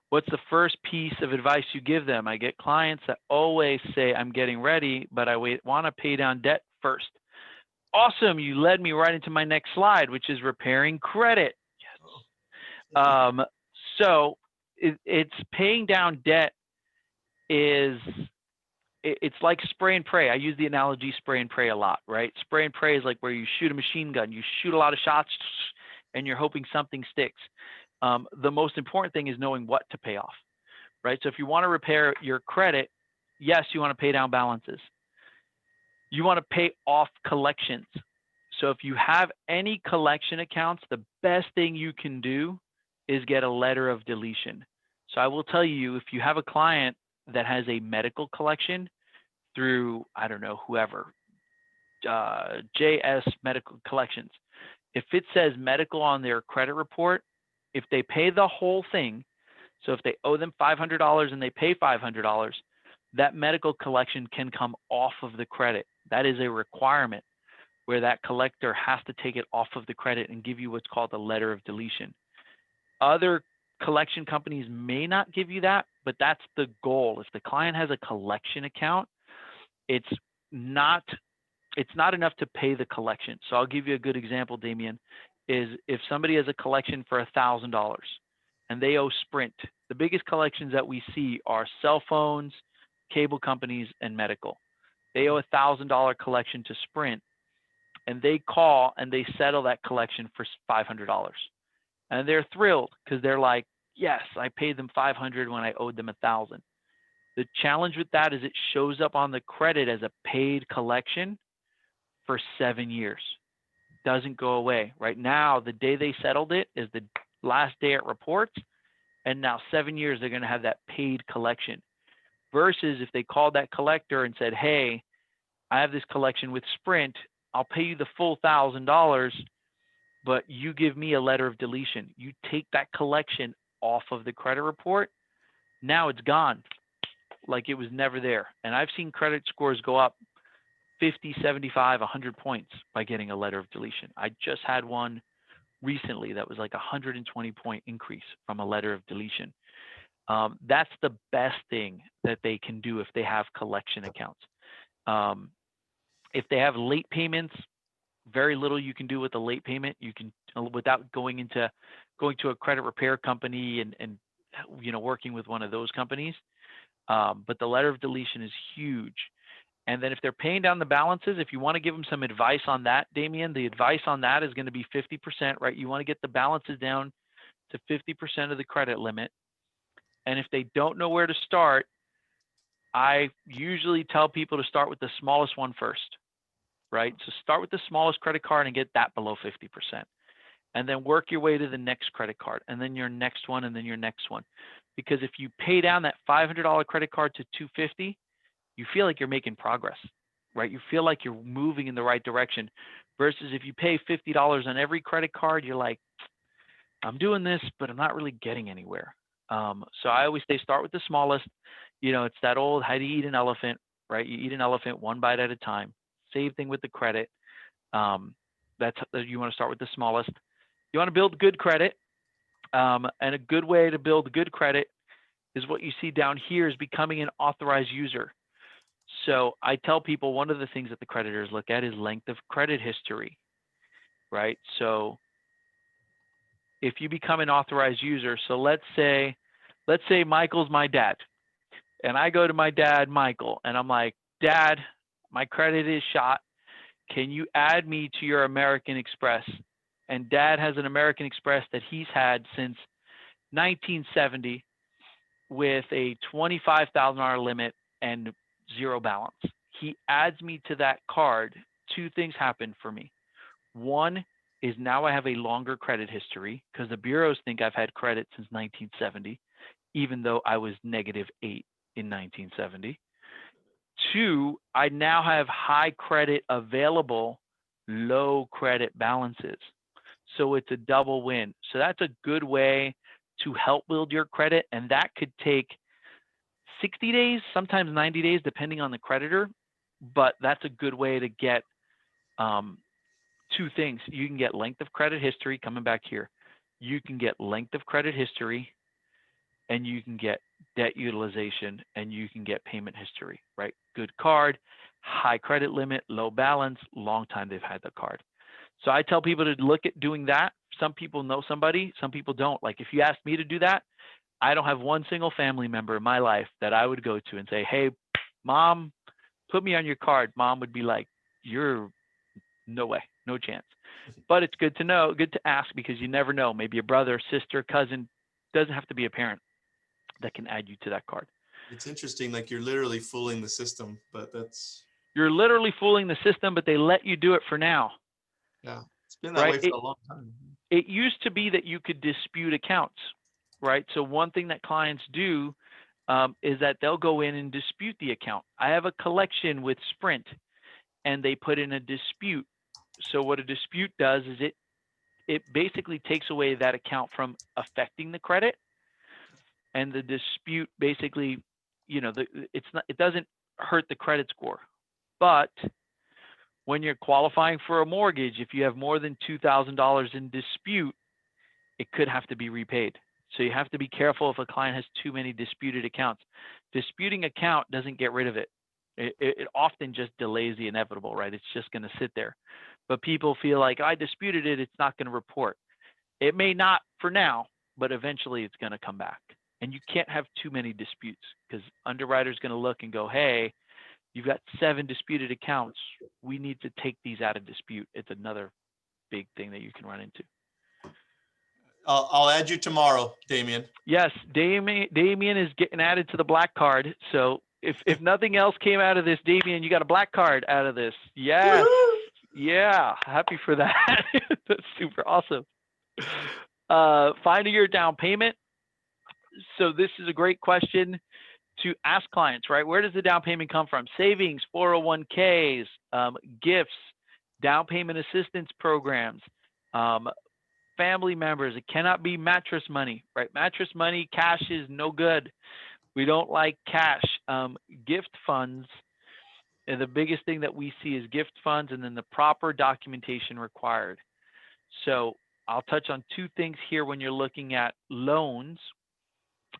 what's the first piece of advice you give them? I get clients that always say, I'm getting ready, but I want to pay down debt first. Awesome. You led me right into my next slide, which is repairing credit. Yes. So it's paying down debt is it's like spray and pray. I use the analogy spray and pray a lot, right? Spray and pray is like where you shoot a machine gun. You shoot a lot of shots and you're hoping something sticks. The most important thing is knowing what to pay off, right? So if you want to repair your credit, yes, you want to pay down balances. You want to pay off collections. So if you have any collection accounts, the best thing you can do is get a letter of deletion. So I will tell you, if you have a client that has a medical collection through, I don't know, whoever, JS Medical Collections, if it says medical on their credit report, if they pay the whole thing, so if they owe them $500 and they pay $500, that medical collection can come off of the credit. That is a requirement where that collector has to take it off of the credit and give you what's called a letter of deletion. Other collection companies may not give you that, but that's the goal. If the client has a collection account, it's not enough to pay the collection. So I'll give you a good example, Damien, is if somebody has a collection for $1,000 and they owe Sprint, the biggest collections that we see are cell phones, cable companies, and medical. They owe $1,000 collection to Sprint, and they call and they settle that collection for $500. And they're thrilled because they're like, yes, I paid them $500 when I owed them $1,000. The challenge with that is it shows up on the credit as a paid collection for 7 years. Doesn't go away. Right now, the day they settled it is the last day it reports, and now 7 years they're going to have that paid collection. Versus if they called that collector and said, hey, I have this collection with Sprint, I'll pay you the full $1,000, but you give me a letter of deletion. You take that collection off of the credit report, now it's gone, like it was never there. And I've seen credit scores go up 50, 75, 100 points by getting a letter of deletion. I just had one recently that was like a 120-point increase from a letter of deletion. That's the best thing that they can do if they have collection accounts. If they have late payments, very little you can do with a late payment. You can, without going to a credit repair company and working with one of those companies. But the letter of deletion is huge. And then if they're paying down the balances, if you want to give them some advice on that, Damien, the advice on that is going to be 50%, right? You want to get the balances down to 50% of the credit limit. And if they don't know where to start, I usually tell people to start with the smallest one first, right? So start with the smallest credit card and get that below 50%. And then work your way to the next credit card, and then your next one, and then your next one. Because if you pay down that $500 credit card to $250, you feel like you're making progress, right? You feel like you're moving in the right direction. Versus if you pay $50 on every credit card, you're like, I'm doing this, but I'm not really getting anywhere. So I always say start with the smallest. It's that old, how do you eat an elephant, right? You eat an elephant one bite at a time. Same thing with the credit. You want to start with the smallest. You want to build good credit. And a good way to build good credit is what you see down here is becoming an authorized user. So I tell people one of the things that the creditors look at is length of credit history, right? So if you become an authorized user, so let's say Michael's my dad, and I go to my dad, Michael, and I'm like, Dad, my credit is shot. Can you add me to your American Express? And Dad has an American Express that he's had since 1970 with a $25,000 limit and zero balance. He adds me to that card. Two things happen for me. One is now I have a longer credit history because the bureaus think I've had credit since 1970, even though I was -8 in 1970. Two, I now have high credit available, low credit balances. So it's a double win. So that's a good way to help build your credit. And that could take 60 days, sometimes 90 days, depending on the creditor. But that's a good way to get two things. You can get length of credit history, coming back here. You can get length of credit history, and you can get debt utilization, and you can get payment history, right? Good card, high credit limit, low balance, long time they've had the card. So I tell people to look at doing that. Some people know somebody, some people don't. Like if you ask me to do that, I don't have one single family member in my life that I would go to and say, hey, Mom, put me on your card. Mom would be like, you're no way, no chance. But it's good to know, good to ask, because you never know. Maybe a brother, sister, cousin, doesn't have to be a parent, that can add you to that card. It's interesting. Like you're literally fooling the system, but You're literally fooling the system, but they let you do it for now, yeah, it's been that right? way for a long time. It used to be that you could dispute accounts, right? So one thing that clients do is that they'll go in and dispute the account. I have a collection with Sprint, and they put in a dispute. So what a dispute does is it basically takes away that account from affecting the credit, and the dispute basically, it doesn't hurt the credit score. But when you're qualifying for a mortgage, if you have more than $2,000 in dispute, it could have to be repaid. So you have to be careful if a client has too many disputed accounts. Disputing account doesn't get rid of it. It often just delays the inevitable, right? It's just going to sit there. But people feel like, I disputed it, it's not going to report. It may not for now, but eventually it's going to come back. And you can't have too many disputes, because underwriter's going to look and go, hey, you've got 7 disputed accounts. We need to take these out of dispute. It's another big thing that you can run into. I'll add you tomorrow, Damien. Yes, Damien is getting added to the black card. So if nothing else came out of this, Damien, you got a black card out of this. Yes. Woo-hoo! Yeah, happy for that. That's super awesome. Finding your down payment. So this is a great question to ask clients, right? Where does the down payment come from? Savings, 401ks, gifts, down payment assistance programs, family members. It cannot be mattress money, right? Mattress money, cash is no good. We don't like cash. Gift funds, and the biggest thing that we see is gift funds, and then the proper documentation required. So I'll touch on 2 things here when you're looking at loans.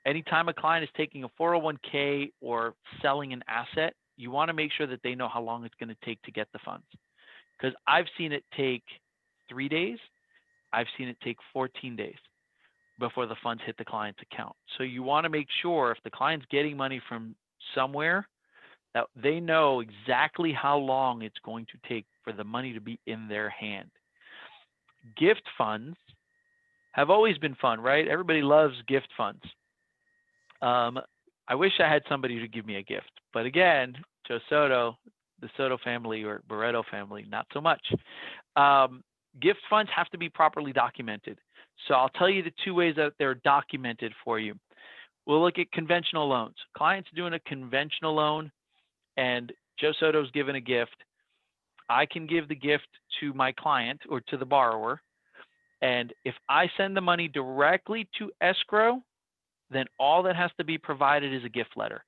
Anytime a client is taking a 401k or selling an asset, you want to make sure that they know how long it's going to take to get the funds. Because I've seen it take 3 days. I've seen it take 14 days before the funds hit the client's account. So you want to make sure if the client's getting money from somewhere, that they know exactly how long it's going to take for the money to be in their hand. Gift funds have always been fun, right? Everybody loves gift funds. I wish I had somebody to give me a gift, but again, Joe Soto, the Soto family or Barreto family, not so much. Gift funds have to be properly documented. So I'll tell you the 2 ways that they're documented for you. We'll look at conventional loans. Clients doing a conventional loan, and Joe Soto's given a gift. I can give the gift to my client or to the borrower, and if I send the money directly to escrow, then all that has to be provided is a gift letter.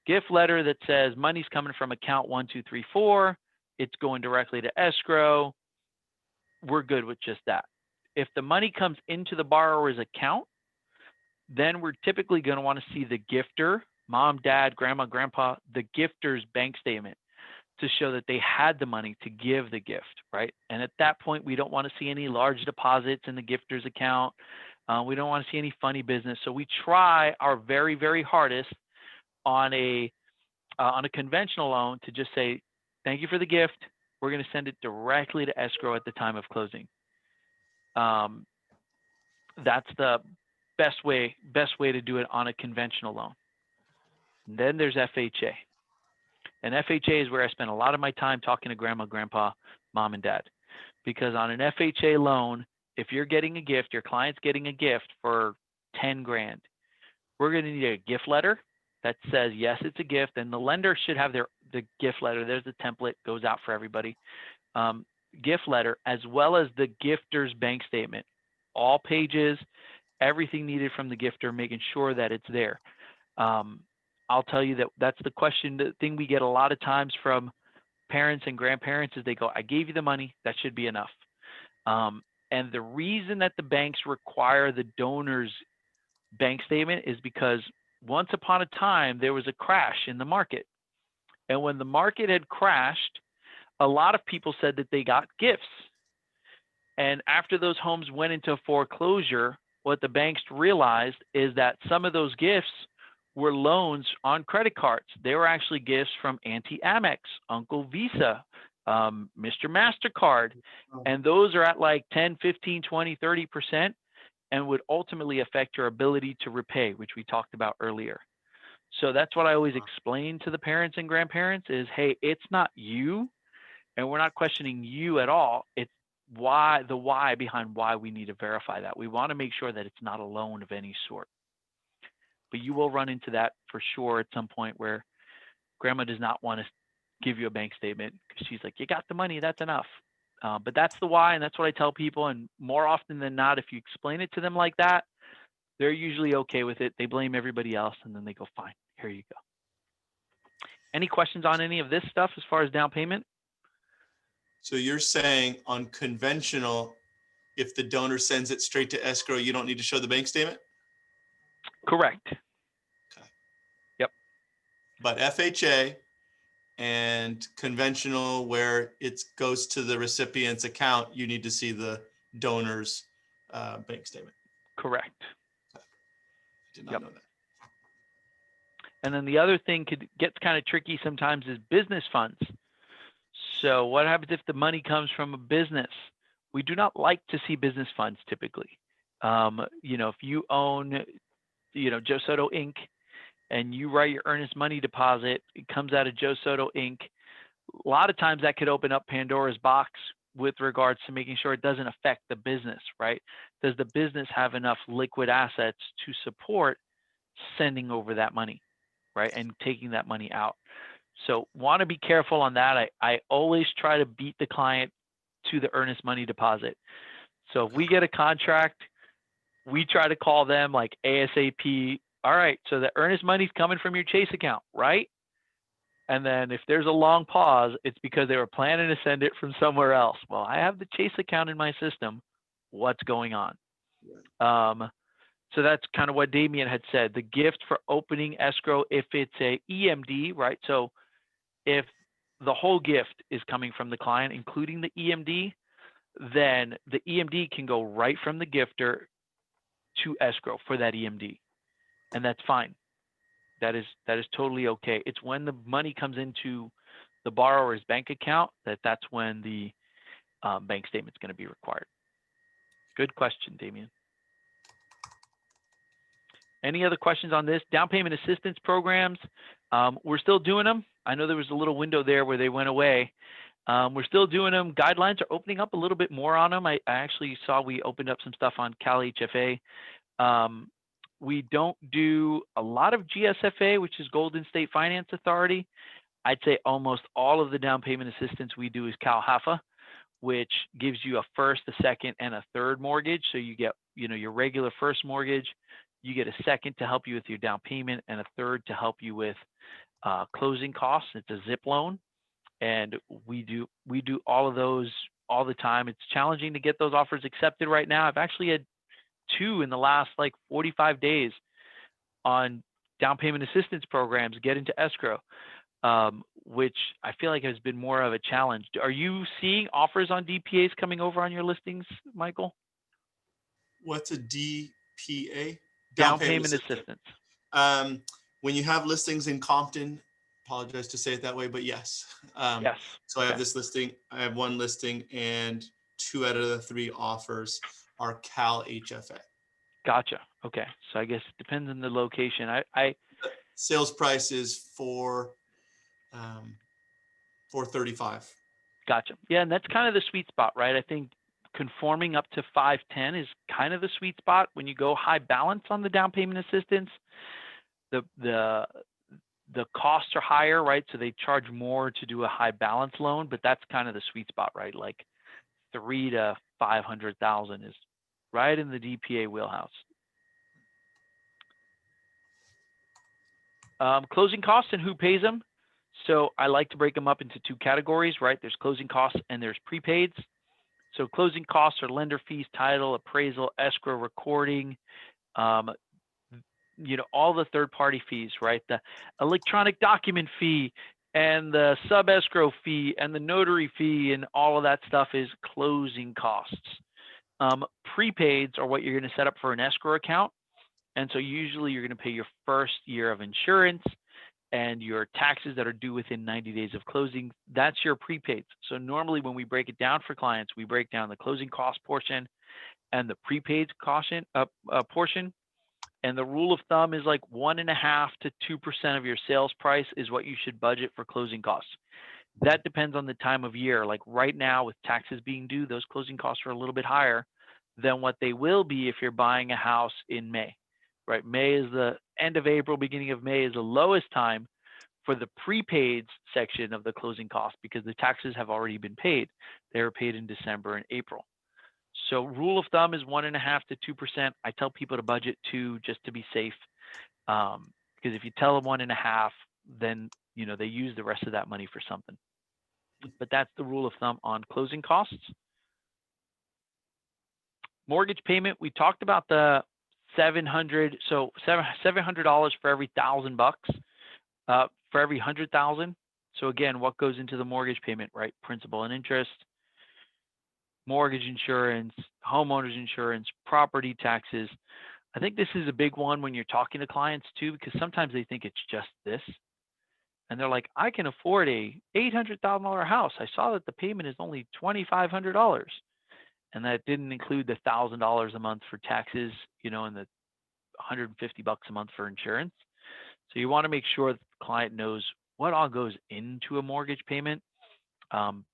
Gift letter that says money's coming from account 1234. It's going directly to escrow. We're good with just that. If the money comes into the borrower's account, then we're typically going to want to see the gifter, mom, dad, grandma, grandpa, the gifter's bank statement to show that they had the money to give the gift, right? And at that point, we don't want to see any large deposits in the gifter's account. We don't want to see any funny business. So we try our very, very hardest on a conventional loan to just say, thank you for the gift. We're going to send it directly to escrow at the time of closing. That's the best way to do it on a conventional loan. And then there's FHA. And FHA is where I spend a lot of my time talking to grandma, grandpa, mom, and dad. Because on an FHA loan, if you're getting a gift, your client's getting a gift for 10 grand, we're going to need a gift letter that says, yes, it's a gift. And the lender should have the gift letter. There's the template, goes out for everybody. Gift letter, as well as the gifter's bank statement. All pages, everything needed from the gifter, making sure that it's there. I'll tell you that's the question, the thing we get a lot of times from parents and grandparents is they go, I gave you the money, that should be enough. And the reason that the banks require the donor's bank statement is because once upon a time, there was a crash in the market. And when the market had crashed, a lot of people said that they got gifts. And after those homes went into foreclosure, what the banks realized is that some of those gifts were loans on credit cards. They were actually gifts from Auntie Amex, Uncle Visa, Mr. MasterCard. And those are at like 10, 15, 20, 30% and would ultimately affect your ability to repay, which we talked about earlier. So that's what I always explain to the parents and grandparents is, hey, it's not you, and we're not questioning you at all. It's the why behind why we need to verify that. We want to make sure that it's not a loan of any sort. But you will run into that for sure at some point where grandma does not want to give you a bank statement because she's like, you got the money, that's enough. But that's the why, and that's what I tell people. And more often than not, if you explain it to them like that, they're usually okay with it. They blame everybody else, and then they go, fine, here you go. Any questions on any of this stuff as far as down payment? So you're saying on conventional, if the donor sends it straight to escrow, you don't need to show the bank statement? Correct. Okay. Yep. But FHA and conventional, where it goes to the recipient's account, you need to see the donor's bank statement. Correct. Okay. I did not know that. And then the other thing gets kind of tricky sometimes is business funds. So what happens if the money comes from a business? We do not like to see business funds typically. If you own, Joe Soto Inc., and you write your earnest money deposit, it comes out of Joe Soto Inc. A lot of times that could open up Pandora's box with regards to making sure it doesn't affect the business, right? Does the business have enough liquid assets to support sending over that money, right? And taking that money out. So want to be careful on that. I always try to beat the client to the earnest money deposit. So if we get a contract, we try to call them like ASAP. All right, so the earnest money's coming from your Chase account, right? And then if there's a long pause, it's because they were planning to send it from somewhere else. Well, I have the Chase account in my system. What's going on? So that's kind of what Damien had said. The gift for opening escrow, if it's a EMD, right? So if the whole gift is coming from the client, including the EMD, then the EMD can go right from the gifter to escrow for that EMD. And that's fine. That is totally okay. It's when the money comes into the borrower's bank account that's when the bank statement's going to be required. Good question, Damien. Any other questions on this? Down payment assistance programs, we're still doing them. I know there was a little window there where they went away. We're still doing them. Guidelines are opening up a little bit more on them. I actually saw we opened up some stuff on Cal HFA. We don't do a lot of GSFA, which is Golden State Finance Authority. I'd say almost all of the down payment assistance we do is Cal HAFA, which gives you a first, a second, and a third mortgage. So you get, your regular first mortgage, you get a second to help you with your down payment, and a third to help you with closing costs. It's a zip loan, and we do all of those all the time. It's challenging to get those offers accepted right now. I've actually had 2 in the last 45 days on down payment assistance programs get into escrow, which I feel like has been more of a challenge. Are you seeing offers on DPAs coming over on your listings, Michael? What's a DPA? Down payment assistance. When you have listings in Compton, apologize to say it that way, but yes. Yes. So I have this listing. I have 1 listing, and 2 out of the 3 offers are Cal HFA. Gotcha. Okay. So I guess it depends on the location. Sales price is $435. Gotcha. Yeah, and that's kind of the sweet spot, right? I think conforming up to 510 is kind of the sweet spot. When you go high balance on the down payment assistance, the costs are higher, right? So they charge more to do a high balance loan, but that's kind of the sweet spot, right? Like 300,000 to 500,000 is right in the DPA wheelhouse. Closing costs and who pays them. So I like to break them up into 2 categories, right? There's closing costs and there's prepaids. So closing costs are lender fees, title, appraisal, escrow, recording, all the third-party fees, right? The electronic document fee and the sub-escrow fee and the notary fee and all of that stuff is closing costs. Prepaids are what you're going to set up for an escrow account. And so usually you're going to pay your first year of insurance and your taxes that are due within 90 days of closing. That's your prepaids. So normally when we break it down for clients, we break down the closing cost portion and the prepaid portion. And the rule of thumb is like 1.5% to 2% of your sales price is what you should budget for closing costs. That depends on the time of year. Like right now with taxes being due, those closing costs are a little bit higher than what they will be if you're buying a house in May, right? May is the end of April, beginning of May is the lowest time for the prepaids section of the closing cost because the taxes have already been paid. They were paid in December and April. So rule of thumb is 1.5% to 2%. I tell people to budget 2 just to be safe. Because if you tell them 1.5, then they use the rest of that money for something. But that's the rule of thumb on closing costs. Mortgage payment, we talked about the $700. So $700 for every $1,000, for every 100,000. So again, what goes into the mortgage payment, right? Principal and interest, mortgage insurance, homeowners insurance, property taxes. I think this is a big one when you're talking to clients too, because sometimes they think it's just this. And they're like, I can afford a $800,000 house. I saw that the payment is only $2,500. And that didn't include the $1,000 a month for taxes, and the $150 a month for insurance. So you want to make sure that the client knows what all goes into a mortgage payment,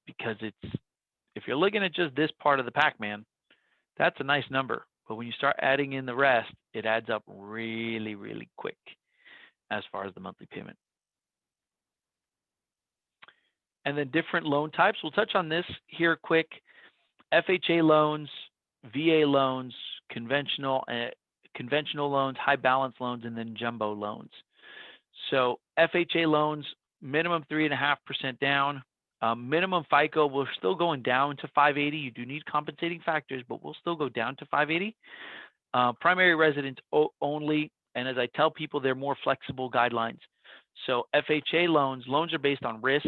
because if you're looking at just this part of the Pac-Man, that's a nice number. But when you start adding in the rest, it adds up really, really quick as far as the monthly payment. And then different loan types. We'll touch on this here quick. FHA loans, VA loans, conventional loans, high balance loans, and then jumbo loans. So FHA loans, minimum 3.5% down. Minimum FICO, we're still going down to 580. You do need compensating factors, but we'll still go down to 580. Primary residence only, and as I tell people, they're more flexible guidelines. So FHA loans are based on risk.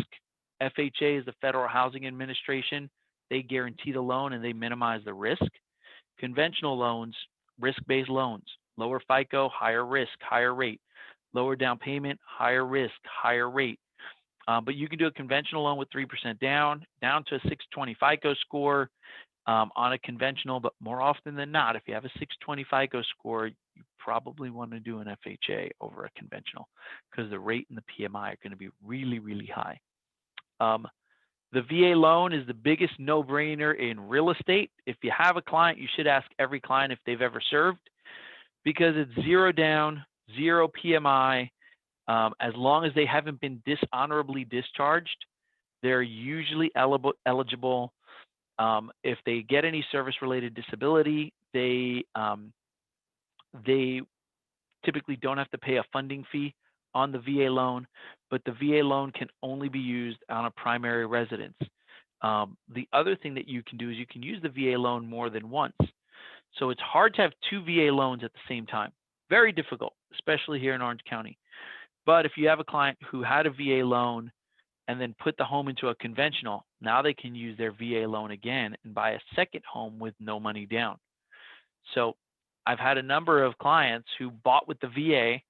FHA is the Federal Housing Administration. They guarantee the loan and they minimize the risk. Conventional loans, risk-based loans, lower FICO, higher risk, higher rate, lower down payment, higher risk, higher rate. But you can do a conventional loan with 3% down to a 620 FICO score on a conventional, but more often than not, if you have a 620 FICO score, you probably want to do an FHA over a conventional because the rate and the PMI are going to be really, really high. The VA loan is the biggest no-brainer in real estate. If you have a client, you should ask every client if they've ever served because it's 0 down, 0 PMI. As long as they haven't been dishonorably discharged, they're usually eligible. If they get any service-related disability, they typically don't have to pay a funding fee on the VA loan, but the VA loan can only be used on a primary residence. The other thing that you can do is you can use the VA loan more than once. So it's hard to have 2 VA loans at the same time. Very difficult, especially here in Orange County. But if you have a client who had a VA loan and then put the home into a conventional, now they can use their VA loan again and buy a second home with no money down. So I've had a number of clients who bought with the VA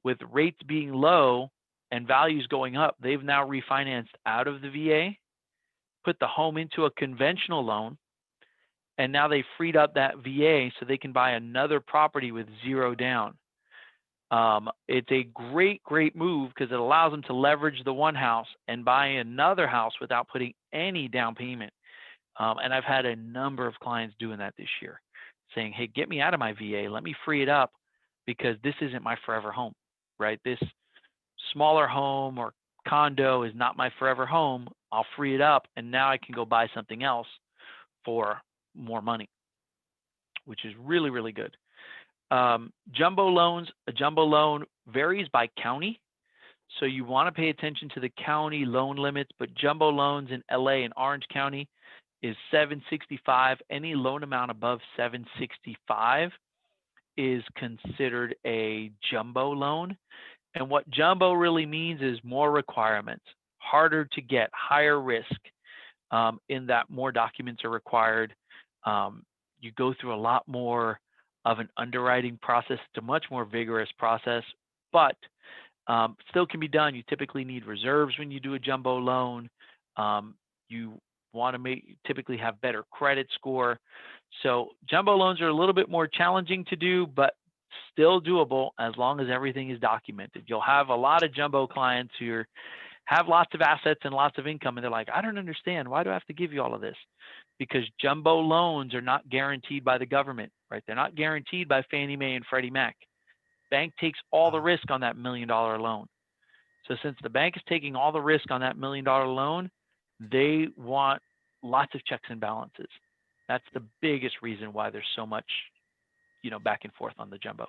with rates being low and values going up. They've now refinanced out of the VA, put the home into a conventional loan, and now they freed up that VA so they can buy another property with 0 down. It's a great, great move because it allows them to leverage the one house and buy another house without putting any down payment. And I've had a number of clients doing that this year, saying, hey, get me out of my VA. Let me free it up because this isn't my forever home, right? This smaller home or condo is not my forever home. I'll free it up and now I can go buy something else for more money, which is really, really good. Jumbo loans, a jumbo loan varies by county. So you want to pay attention to the county loan limits, but jumbo loans in LA and Orange County is $765. Any loan amount above $765 is considered a jumbo loan. And what jumbo really means is more requirements, harder to get, higher risk, in that more documents are required. You go through a lot more of an underwriting process. It's a much more vigorous process, but still can be done. You typically need reserves when you do a jumbo loan. You want to typically have better credit score. So jumbo loans are a little bit more challenging to do, but still doable as long as everything is documented. You'll have a lot of jumbo clients who have lots of assets and lots of income, and they're like, I don't understand. Why do I have to give you all of this? Because jumbo loans are not guaranteed by the government, right? They're not guaranteed by Fannie Mae and Freddie Mac. Bank takes all the risk on that $1 million loan. So since the bank is taking all the risk on that $1 million loan, they want lots of checks and balances. That's the biggest reason why there's so much, back and forth on the jumbo.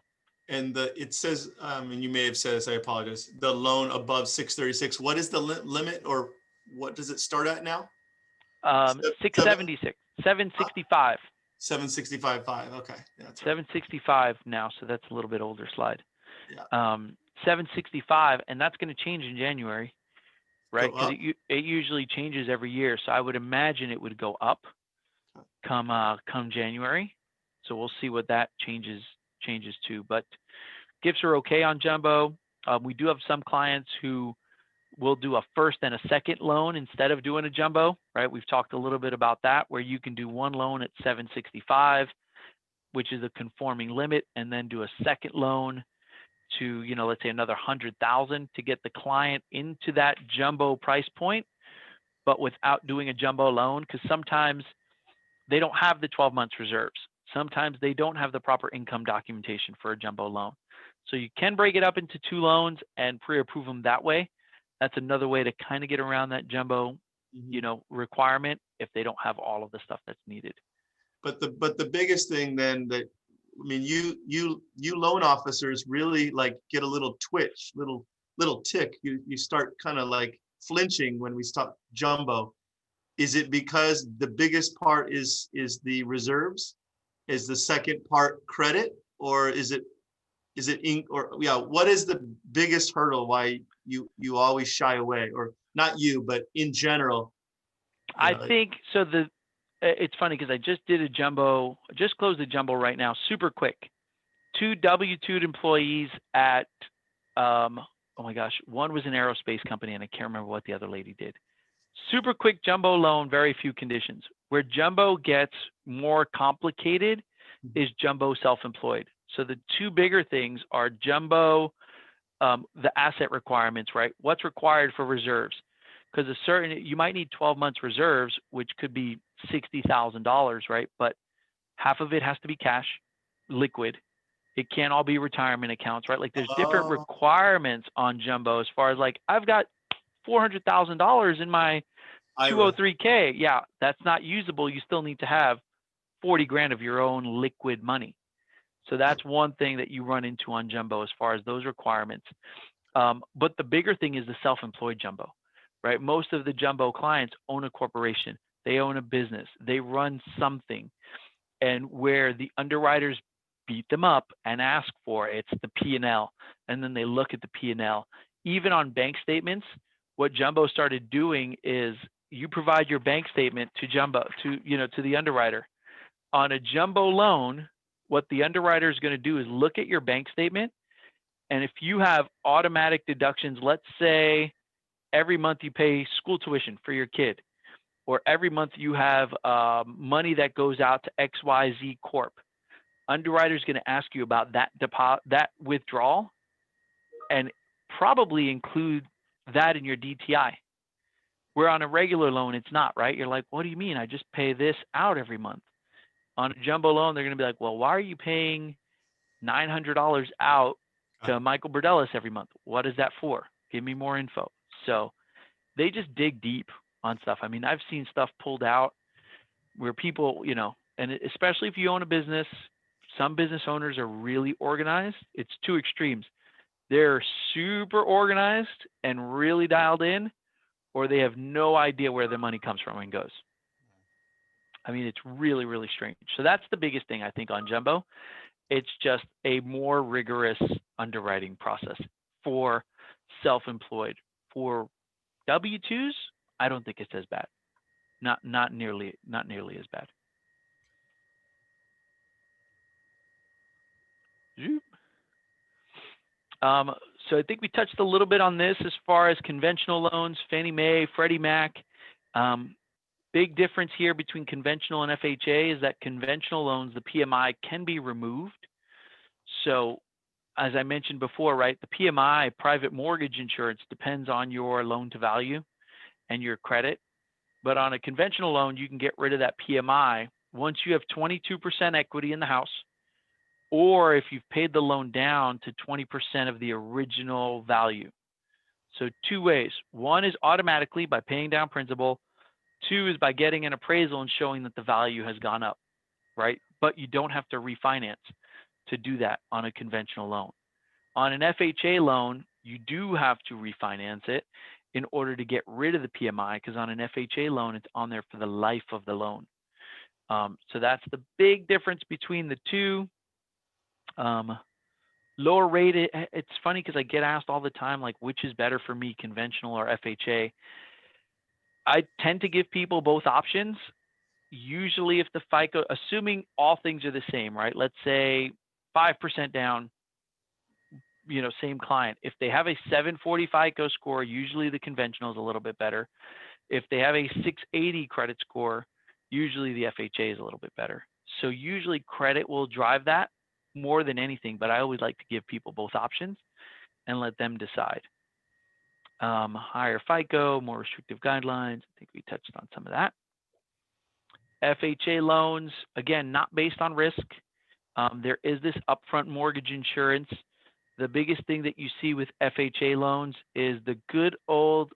And it says, and you may have said this, I apologize, the loan above 636, what is the limit, or what does it start at now? 676, 765. 765.5. Okay. Yeah, that's right. 765 now, so that's a little bit older slide. Yeah. 765, and that's going to change in January, right? Go Because it usually changes every year. So I would imagine it would go up come January. So we'll see what that changes to. But gifts are okay on jumbo. We do have some clients who will do a first and a second loan instead of doing a jumbo, right? We've talked a little bit about that, where you can do one loan at 765, which is a conforming limit, and then do a second loan to, let's say another 100,000 to get the client into that jumbo price point, but without doing a jumbo loan, because sometimes they don't have the 12 months reserves. Sometimes they don't have the proper income documentation for a jumbo loan. So you can break it up into two loans and pre-approve them that way. That's another way to kind of get around that jumbo, requirement if they don't have all of the stuff that's needed. But the biggest thing then that, I mean, you loan officers really like get a little twitch, little tick. You start kind of like flinching when we talk jumbo. Is it because the biggest part is the reserves? Is the second part credit, or is it what is the biggest hurdle why you always shy away, or not you, but in general? I think so. It's funny because I just closed a jumbo right now, super quick. 2 W-2'd employees at, oh my gosh, one was an aerospace company, and I can't remember what the other lady did. Super quick jumbo loan, very few conditions. Where jumbo gets more complicated is jumbo self-employed. So the two bigger things are jumbo, the asset requirements, right? What's required for reserves? Because you might need 12 months reserves, which could be $60,000, right? But half of it has to be cash, liquid. It can't all be retirement accounts, right? Like there's different requirements on jumbo as far as like, I've got $400,000 in my 203K. Yeah, that's not usable. You still need to have 40 grand of your own liquid money. So that's one thing that you run into on jumbo as far as those requirements. But the bigger thing is the self-employed jumbo, right? Most of the jumbo clients own a corporation. They own a business. They run something. And where the underwriters beat them up and ask for it's the P&L. And then they look at the P&L. Even on bank statements, what jumbo started doing is you provide your bank statement to jumbo, to the underwriter. On a jumbo loan, what the underwriter is going to do is look at your bank statement. And if you have automatic deductions, let's say every month you pay school tuition for your kid, or every month you have money that goes out to XYZ Corp. Underwriter is going to ask you about that withdrawal, and probably include that in your DTI. Where on a regular loan, it's not, right? You're like, what do you mean? I just pay this out every month. On a jumbo loan, they're going to be like, well, why are you paying $900 out to Michael Burdellis every month? What is that for? Give me more info. So they just dig deep on stuff. I mean, I've seen stuff pulled out where people, and especially if you own a business, some business owners are really organized. It's two extremes. They're super organized and really dialed in, or they have no idea where their money comes from and goes. I mean, it's really, really strange. So that's the biggest thing I think on jumbo. It's just a more rigorous underwriting process for self-employed. For W-2s, I don't think it's as bad. Not nearly as bad. Zoop. Um, so I think we touched a little bit on this as far as conventional loans, Fannie Mae, Freddie Mac. Um, Big difference here between conventional and FHA is that conventional loans, the PMI can be removed. So as I mentioned before, right, the PMI, private mortgage insurance, depends on your loan to value and your credit. But on a conventional loan, you can get rid of that PMI once you have 22% equity in the house, or if you've paid the loan down to 20% of the original value. So two ways. One is automatically by paying down principal. Two is by getting an appraisal and showing that the value has gone up, right? But you don't have to refinance to do that on a conventional loan. On an FHA loan, you do have to refinance it in order to get rid of the PMI, because on an FHA loan, it's on there for the life of the loan. So that's the big difference between the two. Lower rate, it's funny because I get asked all the time, like, which is better for me, conventional or FHA? I tend to give people both options. Usually if the FICO, assuming all things are the same, right? Let's say 5% down, same client. If they have a 740 FICO score, usually the conventional is a little bit better. If they have a 680 credit score, usually the FHA is a little bit better. So usually credit will drive that more than anything, but I always like to give people both options and let them decide. Higher FICO, more restrictive guidelines. I think we touched on some of that. FHA loans, again, not based on risk. There is this upfront mortgage insurance. The biggest thing that you see with FHA loans is the good old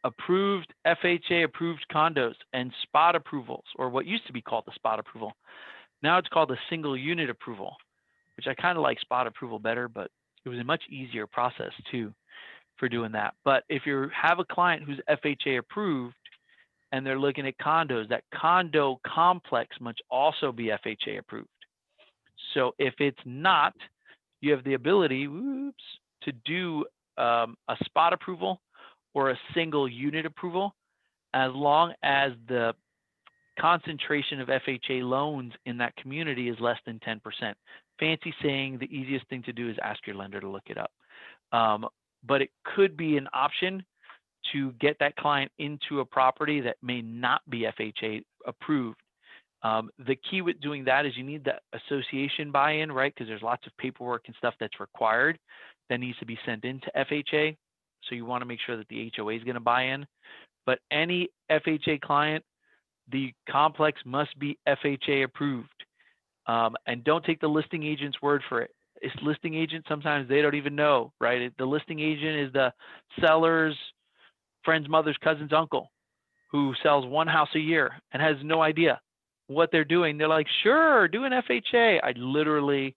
approved FHA approved condos and spot approvals, or what used to be called the spot approval. Now it's called a single unit approval, which I kind of like spot approval better, but it was a much easier process too for doing that. But if you have a client who's FHA approved and they're looking at condos, that condo complex must also be FHA approved. So if it's not, you have the ability, to do a spot approval or a single unit approval, as long as the concentration of FHA loans in that community is less than 10%. Fancy saying, the easiest thing to do is ask your lender to look it up. But it could be an option to get that client into a property that may not be FHA approved. The key with doing that is you need that association buy-in, right? Because there's lots of paperwork and stuff that's required that needs to be sent into FHA. So you want to make sure that the HOA is going to buy in. But any FHA client, the complex must be FHA approved. And don't take the listing agent's word for it. It's listing agent, sometimes they don't even know, right? The listing agent is the seller's friend's mother's cousin's uncle who sells one house a year and has no idea what they're doing. They're like, sure, do an FHA. I literally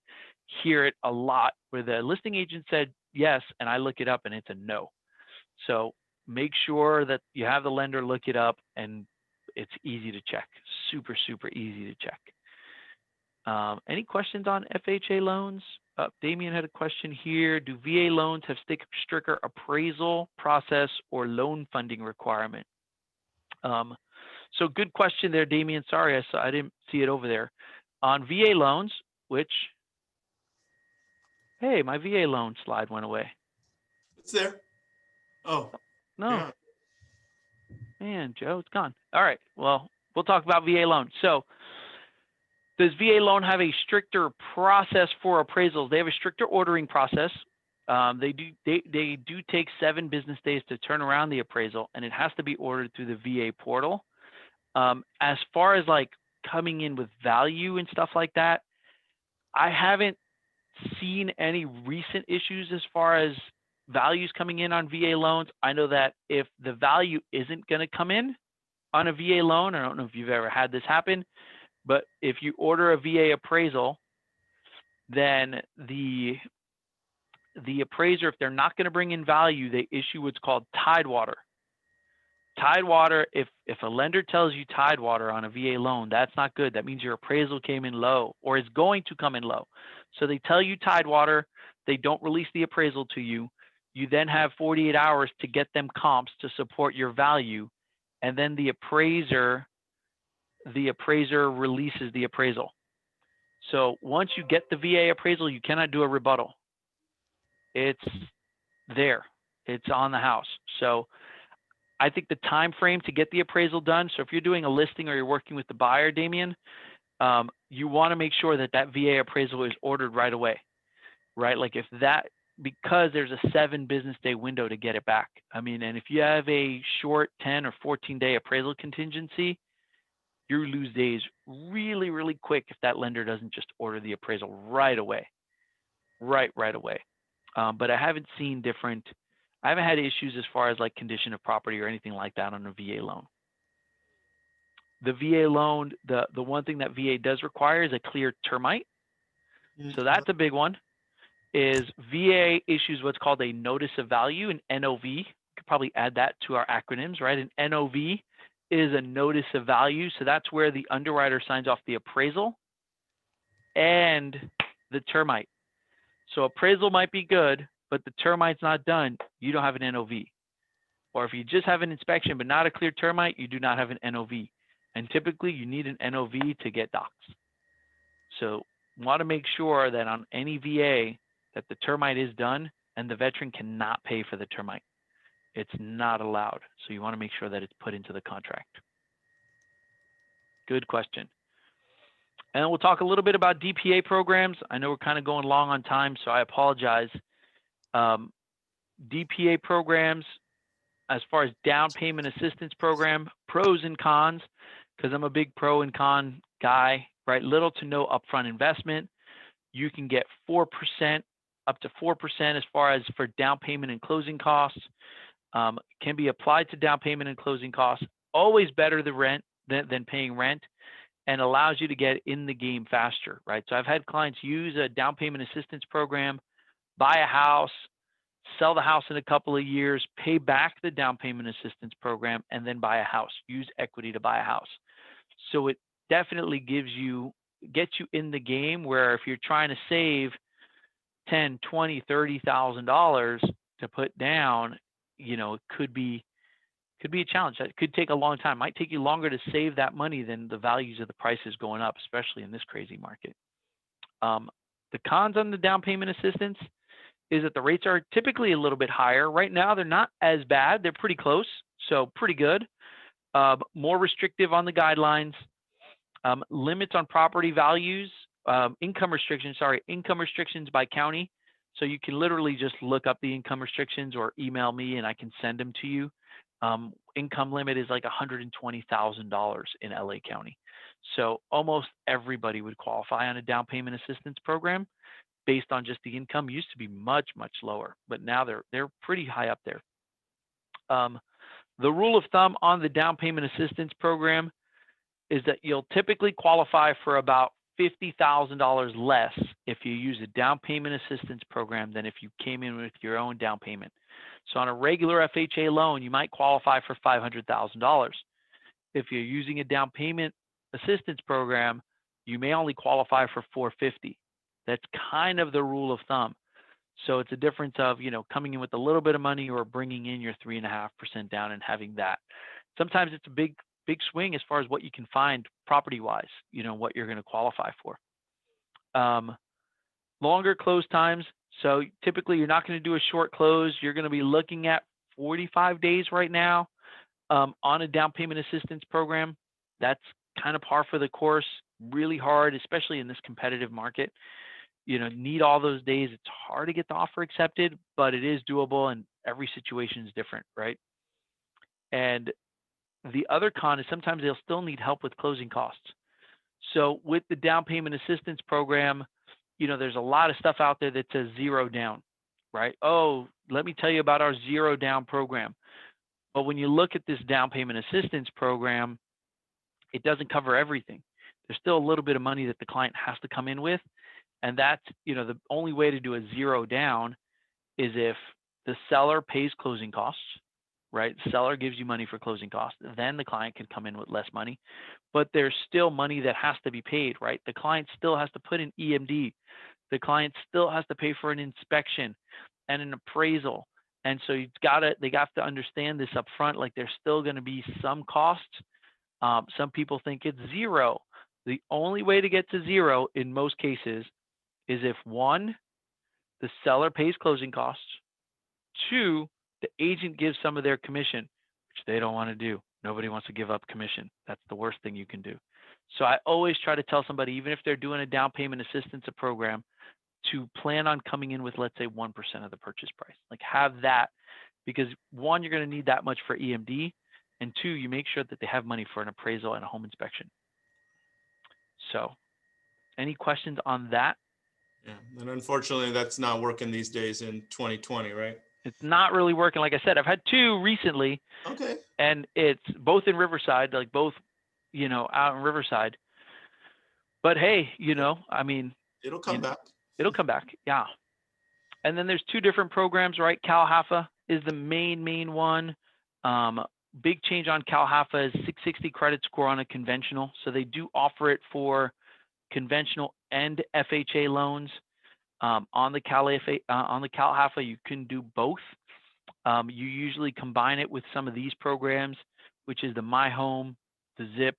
hear it a lot where the listing agent said yes, and I look it up and it's a no. So make sure that you have the lender look it up, and it's easy to check. Super, super easy to check. Any questions on FHA loans? Damien had a question here. Do VA loans have stricter appraisal process or loan funding requirement? So good question there, Damien. Sorry, I didn't see it over there. On VA loans, which, hey, my VA loan slide went away. It's there. Oh, no. Yeah. Man, Joe, it's gone. All right, well, we'll talk about VA loans. So does VA loan have a stricter process for appraisals? They have a stricter ordering process. They do take 7 business days to turn around the appraisal, and it has to be ordered through the VA portal. As far as like coming in with value and stuff like that, I haven't seen any recent issues as far as values coming in on VA loans. I know that if the value isn't going to come in on a VA loan, I don't know if you've ever had this happen, but if you order a VA appraisal, then the appraiser, if they're not going to bring in value, they issue what's called Tidewater. Tidewater, if a lender tells you Tidewater on a VA loan, that's not good. That means your appraisal came in low or is going to come in low. So they tell you Tidewater, they don't release the appraisal to you. You then have 48 hours to get them comps to support your value, and then the appraiser releases the appraisal. So once you get the VA appraisal, you cannot do a rebuttal. It's there. It's on the house. So I think the time frame to get the appraisal done. So if you're doing a listing or you're working with the buyer, Damien, you want to make sure that that VA appraisal is ordered right away, right? Like if that, because there's a 7 business day window to get it back. I mean, and if you have a short 10 or 14-day appraisal contingency, you lose days really, really quick if that lender doesn't just order the appraisal right away, right away. But I haven't had issues as far as like condition of property or anything like that on a VA loan. The VA loan, the one thing that VA does require is a clear termite. So that's a big one. Is VA issues what's called a notice of value, an NOV. We could probably add that to our acronyms, right? An NOV is a notice of value. So that's where the underwriter signs off the appraisal and the termite. So appraisal might be good, but the termite's not done, you don't have an NOV. Or if you just have an inspection but not a clear termite, you do not have an NOV. And typically you need an NOV to get docs. So you want to make sure that on any VA that the termite is done and the veteran cannot pay for the termite. It's not allowed. So you want to make sure that it's put into the contract. Good question. And we'll talk a little bit about DPA programs. I know we're kind of going long on time, so I apologize. DPA programs, as far as down payment assistance program, pros and cons, because I'm a big pro and con guy, right? Little to no upfront investment. You can get 4%, up to 4% as far as for down payment and closing costs. Can be applied to down payment and closing costs. Always better than paying rent, and allows you to get in the game faster, right? So I've had clients use a down payment assistance program, buy a house, sell the house in a couple of years, pay back the down payment assistance program, and then buy a house, use equity to buy a house. So it definitely gets you in the game, where if you're trying to save $10, $20, $30,000 to put down, it could be a challenge. That could take a long time. Might take you longer to save that money than the values of the prices going up, especially in this crazy market. The cons on the down payment assistance is that the rates are typically a little bit higher. Right now, they're not as bad. They're pretty close, so pretty good. More restrictive on the guidelines. Limits on property values, income restrictions by county. So you can literally just look up the income restrictions or email me and I can send them to you. Income limit is like $120,000 in LA County. So almost everybody would qualify on a down payment assistance program based on just the income. Used to be much, much lower, but now they're pretty high up there. The rule of thumb on the down payment assistance program is that you'll typically qualify for about $50,000 less if you use a down payment assistance program than if you came in with your own down payment. So on a regular FHA loan, you might qualify for $500,000. If you're using a down payment assistance program, you may only qualify for $450,000. That's kind of the rule of thumb. So it's a difference of, coming in with a little bit of money or bringing in your 3.5% down and having that. Sometimes it's a big swing as far as what you can find property-wise, what you're going to qualify for. Longer close times. So typically you're not going to do a short close. You're going to be looking at 45 days right now on a down payment assistance program. That's kind of par for the course. Really hard, especially in this competitive market. Need all those days. It's hard to get the offer accepted, but it is doable, and every situation is different, right? And the other con is sometimes they'll still need help with closing costs. So with the down payment assistance program, there's a lot of stuff out there that says zero down, right? Oh, let me tell you about our zero down program. But when you look at this down payment assistance program, it doesn't cover everything. There's still a little bit of money that the client has to come in with. And that's, the only way to do a zero down is if the seller pays closing costs, right? The seller gives you money for closing costs. Then the client can come in with less money. But there's still money that has to be paid, right? The client still has to put in EMD. The client still has to pay for an inspection and an appraisal. And so they have to understand this up front, like there's still going to be some costs. Some people think it's zero. The only way to get to zero in most cases is if one, the seller pays closing costs, two, the agent gives some of their commission, which they don't want to do. Nobody wants to give up commission. That's the worst thing you can do. So I always try to tell somebody, even if they're doing a down payment assistance program, to plan on coming in with, let's say, 1% of the purchase price. Like have that, because one, you're going to need that much for EMD, and two, you make sure that they have money for an appraisal and a home inspection. So any questions on that? Yeah, and unfortunately, that's not working these days in 2020, right? It's not really working. Like I said, I've had two recently, Okay. and it's both in Riverside, like both, out in Riverside. But hey, I mean, It'll come back. it'll come back. Yeah. And then there's two different programs, right? CalHAFA is the main one. Big change on CalHAFA is 660 credit score on a conventional. So they do offer it for conventional and FHA loans. On the CalHAFA, you can do both. You usually combine it with some of these programs, which is the My Home, the ZIP,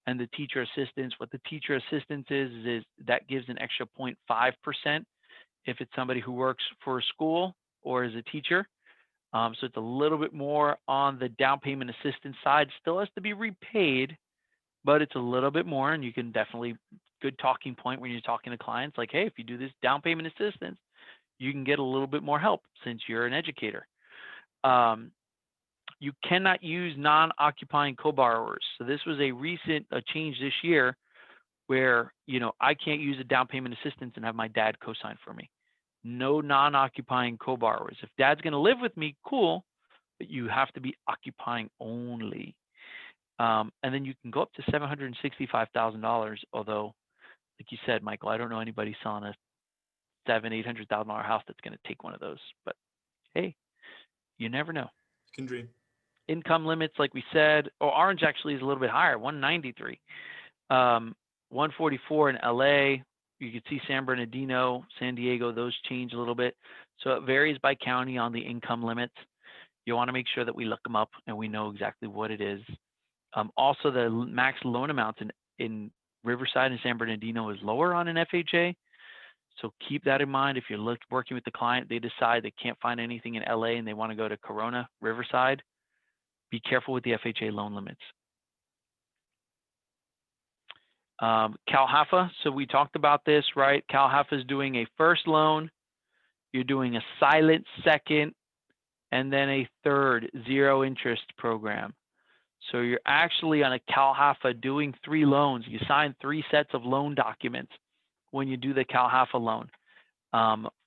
and the teacher assistance. What the teacher assistance is that gives an extra 0.5% if it's somebody who works for a school or is a teacher. So it's a little bit more on the down payment assistance side. Still has to be repaid, but it's a little bit more, and you can definitely, good talking point when you're talking to clients, like, hey, if you do this down payment assistance, you can get a little bit more help since you're an educator. You cannot use non-occupying co-borrowers. So this was a recent change this year where, I can't use a down payment assistance and have my dad co-sign for me. No non-occupying co-borrowers. If dad's going to live with me, cool, but you have to be occupying only. And then you can go up to $765,000. Although, like you said, Michael, I don't know anybody selling a $800,000 house that's going to take one of those. But hey, you never know. Can dream. Income limits, like we said, Orange actually is a little bit higher, 193, 144 in LA. You can see San Bernardino, San Diego, those change a little bit. So it varies by county on the income limits. You want to make sure that we look them up and we know exactly what it is. Also, the max loan amount in Riverside and San Bernardino is lower on an FHA. So keep that in mind. If you're working with the client, they decide they can't find anything in LA and they want to go to Corona, Riverside, be careful with the FHA loan limits. CalHAFA, so we talked about this, right? CalHAFA is doing a first loan, you're doing a silent second, and then a third zero interest program. So you're actually on a CalHAFA doing 3 loans. You sign 3 sets of loan documents when you do the CalHAFA loan.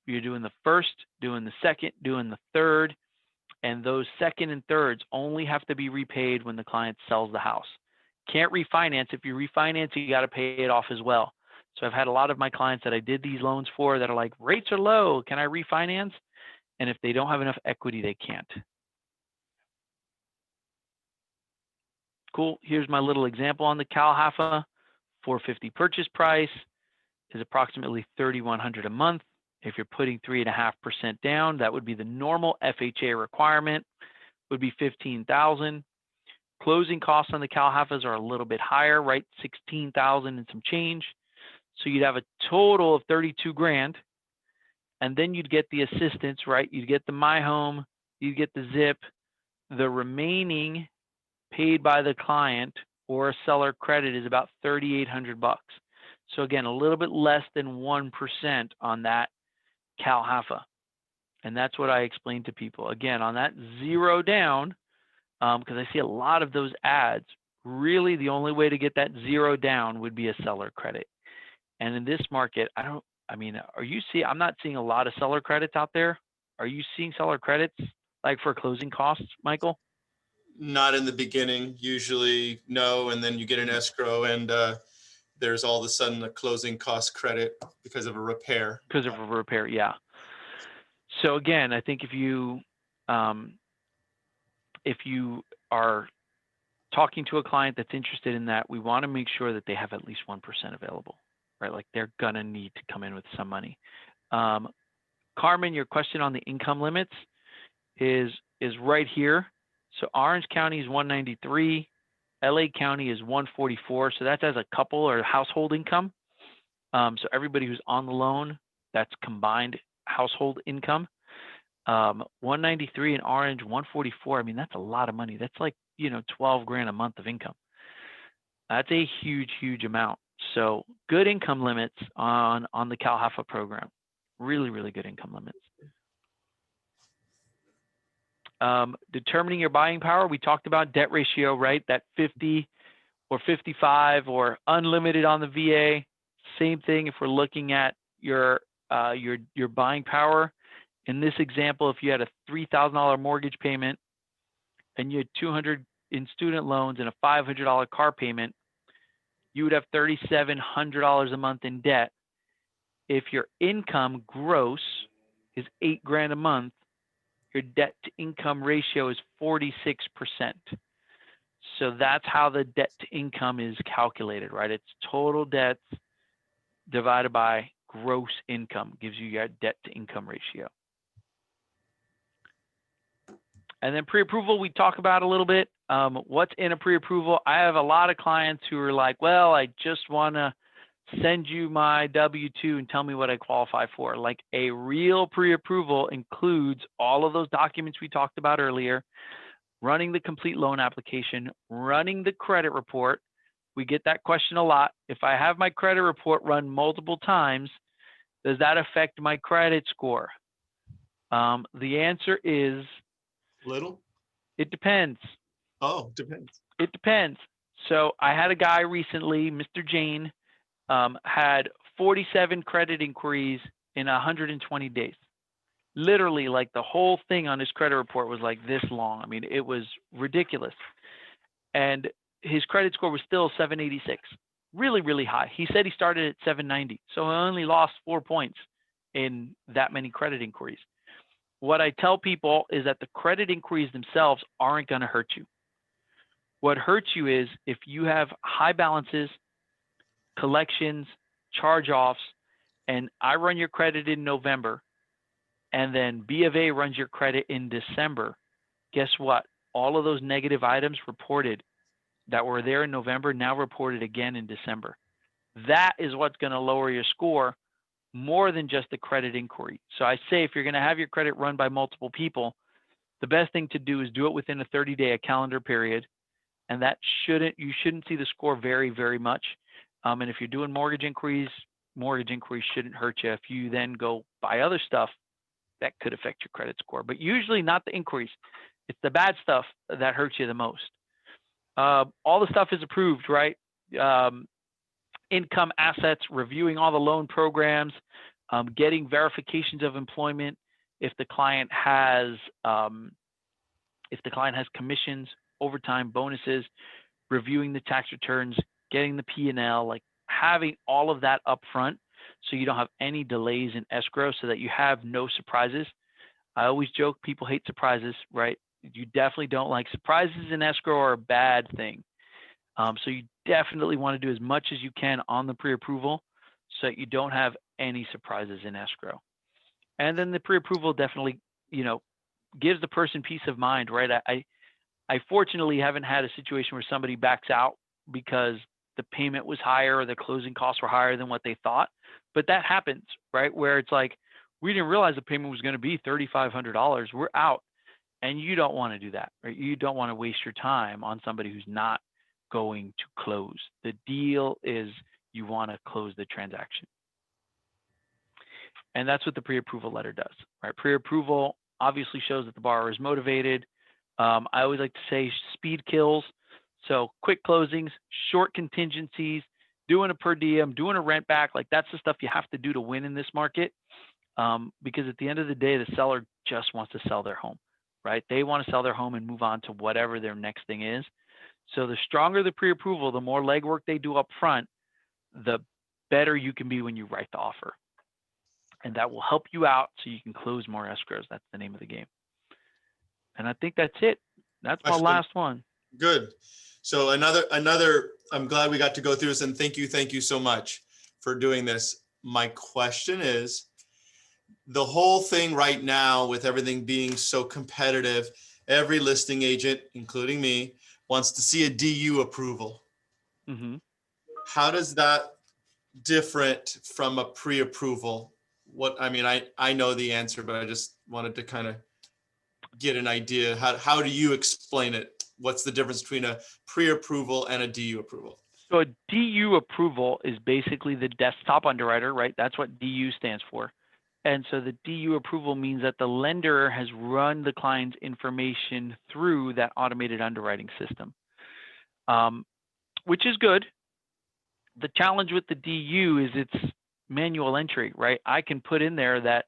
You're doing the first, doing the second, doing the third, and those second and thirds only have to be repaid when the client sells the house. Can't refinance. If you refinance, you got to pay it off as well. So I've had a lot of my clients that I did these loans for that are like, rates are low, can I refinance? And if they don't have enough equity, they can't. Cool. Here's my little example on the CalHAFA. 450 purchase price is approximately $3,100 a month. If you're putting 3.5% down, that would be the normal FHA requirement, would be $15,000. Closing costs on the CalHAFAs are a little bit higher, right? $16,000 and some change. So you'd have a total of 32 grand, and then you'd get the assistance, right? You'd get the My Home, you'd get the ZIP. The remaining paid by the client or a seller credit is about $3,800. So again, a little bit less than 1% on that CalHAFA. And that's what I explain to people. Again, on that zero down, because I see a lot of those ads, really the only way to get that zero down would be a seller credit. And in this market, I'm not seeing a lot of seller credits out there. Are you seeing seller credits like for closing costs, Michael? Not in the beginning, usually no, and then you get an escrow and there's all of a sudden a closing cost credit because of a repair. Because of a repair, yeah. So again, I think if you are talking to a client that's interested in that, we want to make sure that they have at least 1% available, right? Like they're gonna need to come in with some money. Carmen, your question on the income limits is right here. So Orange County is 193, LA County is 144. So that's as a couple or household income. So everybody who's on the loan, that's combined household income. 193 in Orange, 144. I mean, that's a lot of money. That's like, 12 grand a month of income. That's a huge, huge amount. So good income limits on the Cal Hafa program. Really, really good income limits. Determining your buying power, we talked about debt ratio, right? That 50 or 55 or unlimited on the VA. Same thing if we're looking at your buying power. In this example, if you had a $3,000 mortgage payment and you had 200 in student loans and a $500 car payment, you would have $3,700 a month in debt. If your income gross is 8 grand a month, your debt to income ratio is 46%. So that's how the debt to income is calculated, right? It's total debts divided by gross income gives you your debt to income ratio. And then pre-approval, we talk about a little bit. What's in a pre-approval? I have a lot of clients who are like, well, I just want to send you my W-2 and tell me what I qualify for. Like, a real pre-approval includes all of those documents we talked about earlier, running the complete loan application, running the credit report. We get that question a lot. If I have my credit report run multiple times, does that affect my credit score? The answer is little. It depends. Oh, depends. It depends. So I had a guy recently, Mr. Jane, had 47 credit inquiries in 120 days. Literally, like, the whole thing on his credit report was like this long. I mean, it was ridiculous. And his credit score was still 786. Really, really high. He said he started at 790. So he only lost 4 points in that many credit inquiries. What I tell people is that the credit inquiries themselves aren't going to hurt you. What hurts you is if you have high balances, collections, charge-offs, and I run your credit in November, and then B of A runs your credit in December. Guess what? All of those negative items reported that were there in November now reported again in December. That is what's going to lower your score more than just the credit inquiry. So I say, if you're going to have your credit run by multiple people, the best thing to do is do it within a 30-day, a calendar period. And that you shouldn't see the score vary very much. And if you're doing mortgage inquiries shouldn't hurt you. If you then go buy other stuff, that could affect your credit score, but usually not the inquiries. It's the bad stuff that hurts you the most. All the stuff is approved, right? Income, assets, reviewing all the loan programs, getting verifications of employment. If the client has commissions, overtime, bonuses, reviewing the tax returns, getting the P&L, like having all of that up front so you don't have any delays in escrow, so that you have no surprises. I always joke, people hate surprises, right? You definitely don't like surprises in escrow are a bad thing. So you definitely want to do as much as you can on the pre-approval so that you don't have any surprises in escrow. And then the pre-approval definitely, gives the person peace of mind, right? I fortunately haven't had a situation where somebody backs out because the payment was higher or the closing costs were higher than what they thought. But that happens, right? Where it's like, we didn't realize the payment was going to be $3,500. We're out. And you don't want to do that, right? You don't want to waste your time on somebody who's not going to close. The deal is you want to close the transaction. And that's what the pre-approval letter does, right? Pre-approval obviously shows that the borrower is motivated. I always like to say speed kills. So quick closings, short contingencies, doing a per diem, doing a rent back, like that's the stuff you have to do to win in this market. Because at the end of the day, the seller just wants to sell their home, right? They want to sell their home and move on to whatever their next thing is. So the stronger the pre-approval, the more legwork they do up front, the better you can be when you write the offer. And that will help you out so you can close more escrows. That's the name of the game. And I think that's it. That's my last one. Good. So another, I'm glad we got to go through this, and thank you so much for doing this. My question is, the whole thing right now with everything being so competitive, every listing agent, including me, wants to see a DU approval. Mm-hmm. How does that different from a pre-approval? I mean, I know the answer, but I just wanted to kind of get an idea. How do you explain it? What's the difference between a pre-approval and a DU approval? So a DU approval is basically the desktop underwriter, right? That's what DU stands for. And so the DU approval means that the lender has run the client's information through that automated underwriting system, which is good. The challenge with the DU is it's manual entry, right? I can put in there that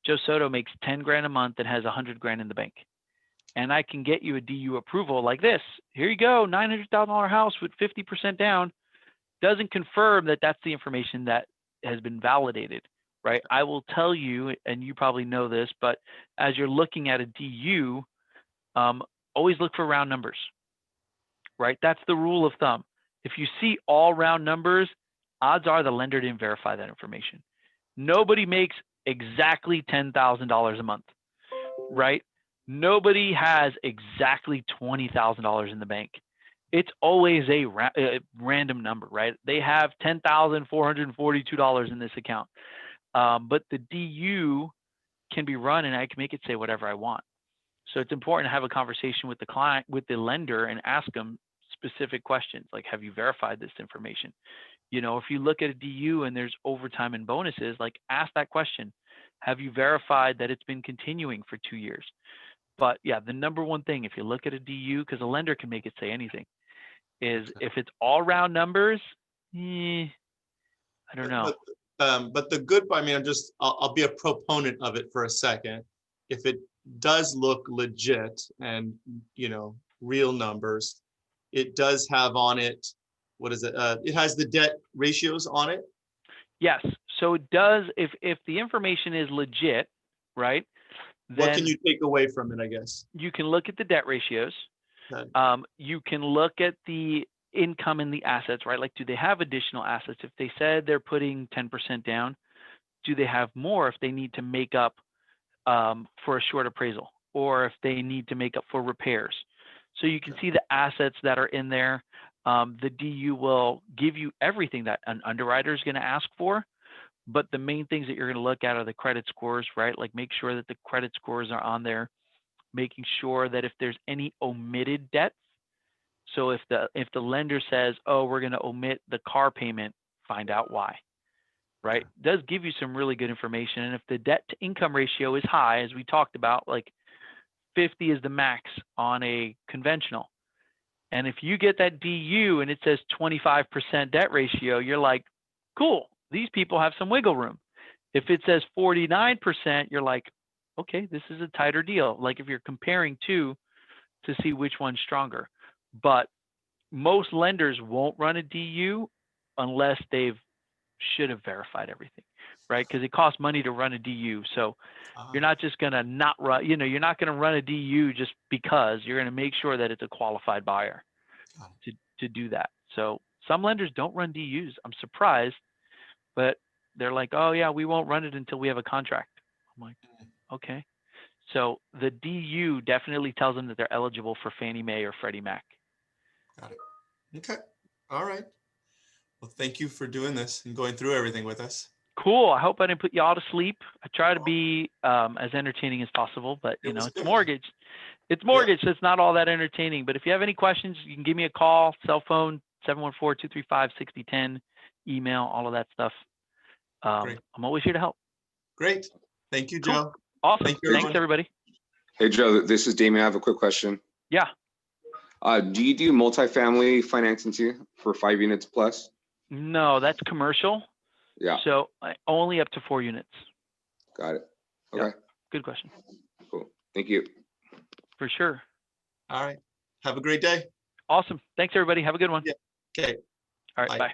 Joe Soto makes 10 grand a month and has 100 grand in the bank. And I can get you a DU approval like this. Here you go, $900,000 house with 50% down. Doesn't confirm that that's the information that has been validated, right? I will tell you, and you probably know this, but as you're looking at a DU, always look for round numbers, right? That's the rule of thumb. If you see all round numbers, odds are the lender didn't verify that information. Nobody makes exactly $10,000 a month, right? Nobody has exactly $20,000 in the bank. It's always a random number, right? They have $10,442 in this account. But the DU can be run and I can make it say whatever I want. So it's important to have a conversation with the client, with the lender, and ask them specific questions like, have you verified this information? You know, if you look at a DU and there's overtime and bonuses, like ask that question. Have you verified that it's been continuing for 2 years? But yeah, the number one thing, if you look at a DU, because a lender can make it say anything, is if it's all round numbers, I don't know. But the good, I mean, I'll be a proponent of it for a second. If it does look legit and, you know, real numbers, it does have on it, what is it? It has the debt ratios on it. Yes. So it does, if the information is legit, right? What can Then you take away from it, I guess? you can look at the debt ratios. Okay. You can look at the income and the assets, right? Like, do they have additional assets? If they said they're putting 10% down, do they have more if they need to make up for a short appraisal, or if they need to make up for repairs? So you can see the assets that are in there. The DU will give you everything that an underwriter is going to ask for, but the main things that you're going to look at are the credit scores, right? Like make sure that the credit scores are on there, making sure that if there's any omitted debts. So if the lender says, oh, we're going to omit the car payment, find out why, right? It does give you some really good information. And if the debt to income ratio is high, as we talked about, like 50 is the max on a conventional. And if you get that DU and it says 25% debt ratio, you're like, cool, these people have some wiggle room. If it says 49%, you're like, okay, this is a tighter deal. Like if you're comparing two to see which one's stronger. But most lenders won't run a DU unless they've should have verified everything, right? Because it costs money to run a DU. So you're not just going to not run, you know, you're not going to run a DU just because. You're going to make sure that it's a qualified buyer to do that. So some lenders don't run DUs. I'm surprised, but they're like, oh yeah, we won't run it until we have a contract. I'm like, okay. So the DU definitely tells them that they're eligible for Fannie Mae or Freddie Mac. Got it. Okay. All right. Well, thank you for doing this and going through everything with us. Cool. I hope I didn't put you all to sleep. I try to be as entertaining as possible, but you know, it's mortgage. It's mortgage, so it's not all that entertaining. But if you have any questions, you can give me a call, cell phone, 714-235-6010, email, all of that stuff. I'm always here to help. Great. Thank you, Joe. Cool. Awesome. Thank you, Thanks, everybody. Hey, Joe, this is Damien. I have a quick question. Yeah. Do you do multifamily financing too for 5 units plus? No, that's commercial. Yeah. So only up to 4 units. Got it. Okay. Yep. Good question. Cool. Thank you. For sure. All right. Have a great day. Awesome. Thanks, everybody. Have a good one. Yeah. Okay. All right. Bye.